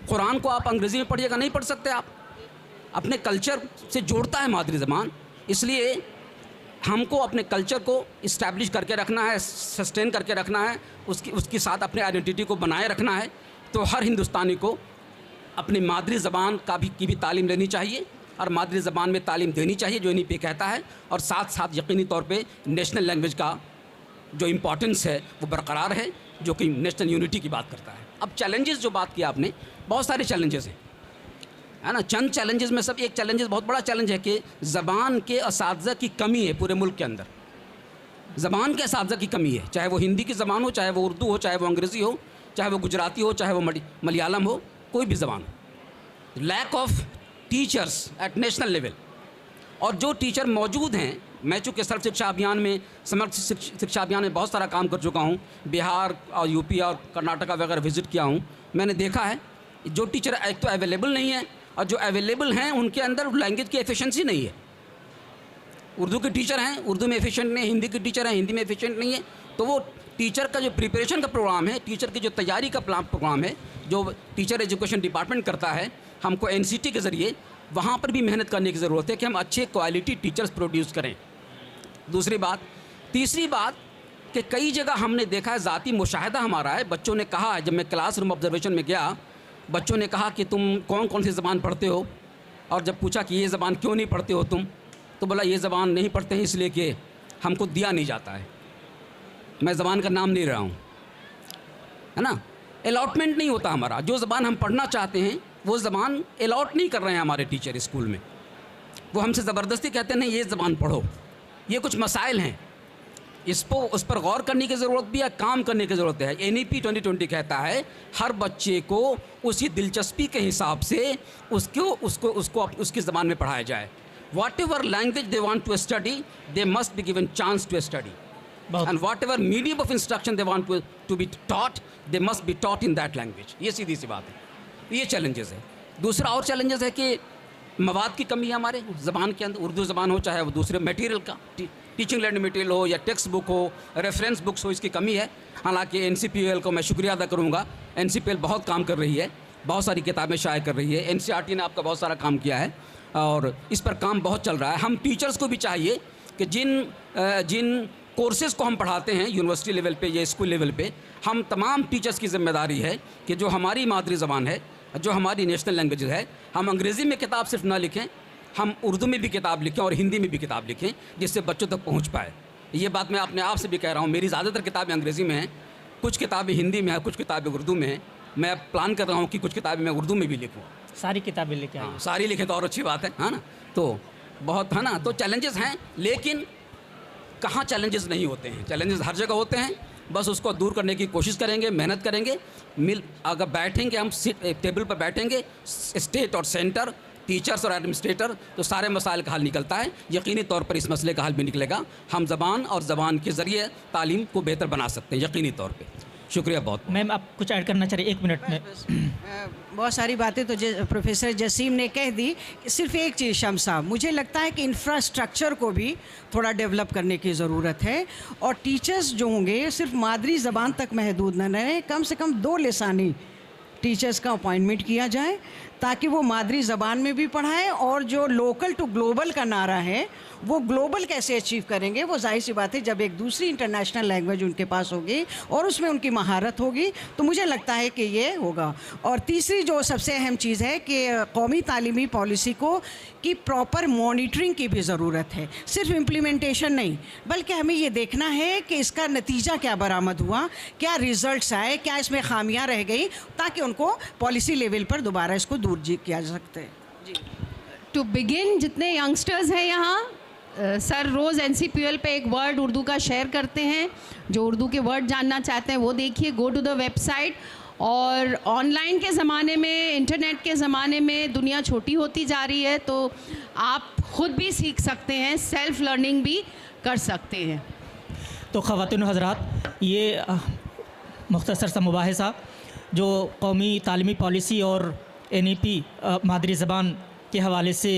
कुरान को आप अंग्रेज़ी में पढ़िएगा, नहीं पढ़ सकते आप। अपने कल्चर से जोड़ता है मादरी ज़बान, इसलिए हमको अपने कल्चर को इस्टेब्लिश करके रखना है, सस्टेन करके रखना है, उसके साथ अपने आइडेंटिटी को बनाए रखना है। तो हर हिंदुस्तानी को अपनी मादरी ज़बान की भी तालीम लेनी चाहिए और मादरी ज़बान में तालीम देनी चाहिए जो NEP कहता है, और साथ साथ यकीनी तौर पे नेशनल लैंग्वेज का जो इम्पोर्टेंस है वो बरकरार है, जो कि नेशनल यूनिटी की बात करता है। अब चैलेंजेस जो बात की आपने, बहुत सारे चैलेंजेस हैं, है ना। चंद चैलेंजेस में सब एक चैलेंजेस, बहुत बड़ा चैलेंज है कि ज़बान के असातिज़ा की कमी है पूरे मुल्क के अंदर। ज़बान के असातिज़ा की कमी है, चाहे वो हिंदी की ज़बान हो, चाहे वो उर्दू हो, चाहे वो अंग्रेज़ी हो, चाहे वो गुजराती हो, चाहे वो मलयालम हो, कोई भी ज़बान हो। Lack of teachers at national level, और जो टीचर मौजूद हैं, मैं चूँकि सर्व शिक्षा अभियान में, समग्र शिक्षा अभियान में बहुत सारा काम कर चुका हूँ, बिहार और यूपी और कर्नाटका वगैरह विज़िट किया हूँ, मैंने देखा है जो टीचर एक तो अवेलेबल नहीं है, और जो अवेलेबल हैं उनके अंदर लैंग्वेज की एफिशिएंसी नहीं है। उर्दू के टीचर हैं, उर्दू में एफिशिएंट नहीं, हिंदी के टीचर हैं, हिंदी में एफिशिएंट नहीं है। तो वो टीचर का जो प्रिपरेशन का प्रोग्राम है, टीचर की जो तैयारी का प्रोग्राम है, जो टीचर एजुकेशन डिपार्टमेंट करता है, हमको NCT के ज़रिए वहाँ पर भी मेहनत करने की ज़रूरत है कि हम अच्छे क्वालिटी टीचर्स प्रोड्यूस करें। दूसरी बात, तीसरी बात कि कई जगह हमने देखा है, ज़ाती मुशाहिदा हमारा है, बच्चों ने कहा, जब मैं क्लासरूम ऑब्जर्वेशन में गया, बच्चों ने कहा कि तुम कौन कौन सी ज़बान पढ़ते हो, और जब पूछा कि ये ज़बान क्यों नहीं पढ़ते हो तुम, तो बोला ये ज़बान नहीं पढ़ते हैं इसलिए कि हमको दिया नहीं जाता है। मैं ज़बान का नाम नहीं रहा हूँ, है ना। अलॉटमेंट नहीं होता हमारा, जो ज़बान हम पढ़ना चाहते हैं वो ज़बान अलॉट नहीं कर रहे हैं हमारे टीचर स्कूल में। वो हमसे ज़बरदस्ती कहते हैं नहीं ये ज़बान पढ़ो। ये कुछ मसाइल हैं, उस पर गौर करने की ज़रूरत भी है, काम करने की ज़रूरत है। NEP 2020 कहता है हर बच्चे को उसकी दिलचस्पी के हिसाब से उसको उसकी ज़बान में पढ़ाया जाए। Whatever language they want to study, they must be given chance to study. And whatever medium of instruction they want to be taught, they must be taught in that language. ये सीधी सी बात है। ये चैलेंजेस है। दूसरा और challenges है कि मवाद की कमी है हमारे ज़बान के अंदर, उर्दू ज़बान हो चाहे वो दूसरे मटेरियल का, टीचिंग लर्निंग मटेरियल हो या टेक्स्ट बुक हो, रेफरेंस बुक्स हो, इसकी कमी है। हालांकि NCPL को मैं शुक्रिया अदा करूँगा, NCPL बहुत काम कर रही है, बहुत सारी किताबें शाये कर रही है। NCERT ने आपका बहुत सारा काम किया है और इस पर काम बहुत चल रहा है। हम टीचर्स को भी चाहिए कि जिन कोर्सेज़ को हम पढ़ाते हैं यूनिवर्सिटी लेवल पे या स्कूल लेवल पे, हम तमाम टीचर्स की जिम्मेदारी है कि जो हमारी मादरी ज़बान है, जो हमारी नेशनल लैंग्वेज है, हम अंग्रेज़ी में किताब सिर्फ ना लिखें, हम उर्दू में भी किताब लिखें और हिंदी में भी किताब लिखें, जिससे बच्चों तक पहुंच पाए। ये बात मैं अपने आप से भी कह रहा हूँ। मेरी ज़्यादातर किताबें अंग्रेज़ी में हैं, कुछ किताबें हिंदी में हैं, कुछ किताबें उर्दू में हैं। मैं प्लान कर रहा हूँ कि कुछ किताबें मैं उर्दू में भी लिखूँ।
सारी किताबें लेके आइए।
हाँ, सारी लिखें तो और अच्छी बात है ना। तो बहुत है ना, तो चैलेंजेस हैं, लेकिन कहाँ चैलेंजेस नहीं होते हैं। चैलेंजेस हर जगह होते हैं, बस उसको दूर करने की कोशिश करेंगे, मेहनत करेंगे। अगर बैठेंगे हम टेबल पर बैठेंगे, स्टेट और सेंटर, टीचर्स और एडमिनिस्ट्रेटर, तो सारे मसाइल का हल निकलता है। यकीनी तौर पर इस मसले का हल भी निकलेगा। हम ज़बान और ज़बान के ज़रिए तालीम को बेहतर बना सकते हैं यकीनी तौर पे। शुक्रिया बहुत।
मैम आप कुछ ऐड करना चाहिए 1 मिनट में?
बहुत सारी बातें तो प्रोफेसर जसीम ने कह दी। सिर्फ एक चीज़ शम्स साहब, मुझे लगता है कि इंफ्रास्ट्रक्चर को भी थोड़ा डेवलप करने की ज़रूरत है, और टीचर्स जो होंगे सिर्फ मादरी ज़बान तक महदूद न रहे, कम से कम 2 लिसानी टीचर्स का अपॉइंटमेंट किया जाए ताकि वो मादरी ज़बान में भी पढ़ाएं, और जो लोकल टू ग्लोबल का नारा है वो ग्लोबल कैसे अचीव करेंगे, वो जाहिर सी बात है जब एक दूसरी इंटरनेशनल लैंग्वेज उनके पास होगी और उसमें उनकी महारत होगी तो मुझे लगता है कि ये होगा। और तीसरी जो सबसे अहम चीज़ है कि कौमी तालीमी पॉलिसी को की प्रॉपर मॉनिटरिंग की भी ज़रूरत है, सिर्फ इम्प्लीमेंटेशन नहीं, बल्कि हमें ये देखना है कि इसका नतीजा क्या बरामद हुआ, क्या रिज़ल्ट्स आए, क्या इसमें खामियां रह गई, ताकि उनको पॉलिसी लेवल पर दोबारा इसको दूर किया जा सकता है। जी,
टू बिगिन, जितने यंगस्टर्स हैं यहाँ, सर रोज़ NCPL पे एक वर्ड उर्दू का शेयर करते हैं। जो उर्दू के वर्ड जानना चाहते हैं वो देखिए, गो टू द वेबसाइट। और ऑनलाइन के ज़माने में, इंटरनेट के ज़माने में दुनिया छोटी होती जा रही है, तो आप ख़ुद भी सीख सकते हैं, सेल्फ़ लर्निंग भी कर सकते हैं।
तो ख़वातीन हज़रात, ये मुख्तसर सा मुबाहिसा जो कौमी तालीमी पॉलिसी और NEP मादरी ज़बान के हवाले से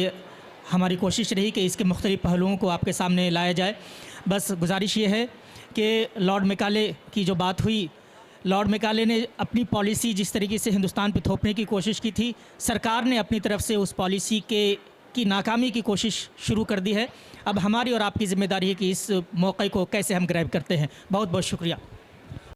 हमारी कोशिश रही कि इसके मुख्तलिफ़ पहलुओं को आपके सामने लाया जाए। बस गुजारिश ये है कि लॉर्ड मैकाले की जो बात हुई, लॉर्ड मैकाले ने अपनी पॉलिसी जिस तरीके से हिंदुस्तान पे थोपने की कोशिश की थी, सरकार ने अपनी तरफ से उस पॉलिसी की नाकामी की कोशिश शुरू कर दी है। अब हमारी और आपकी ज़िम्मेदारी है कि इस मौके को कैसे हम ग्रैब करते हैं। बहुत बहुत शुक्रिया।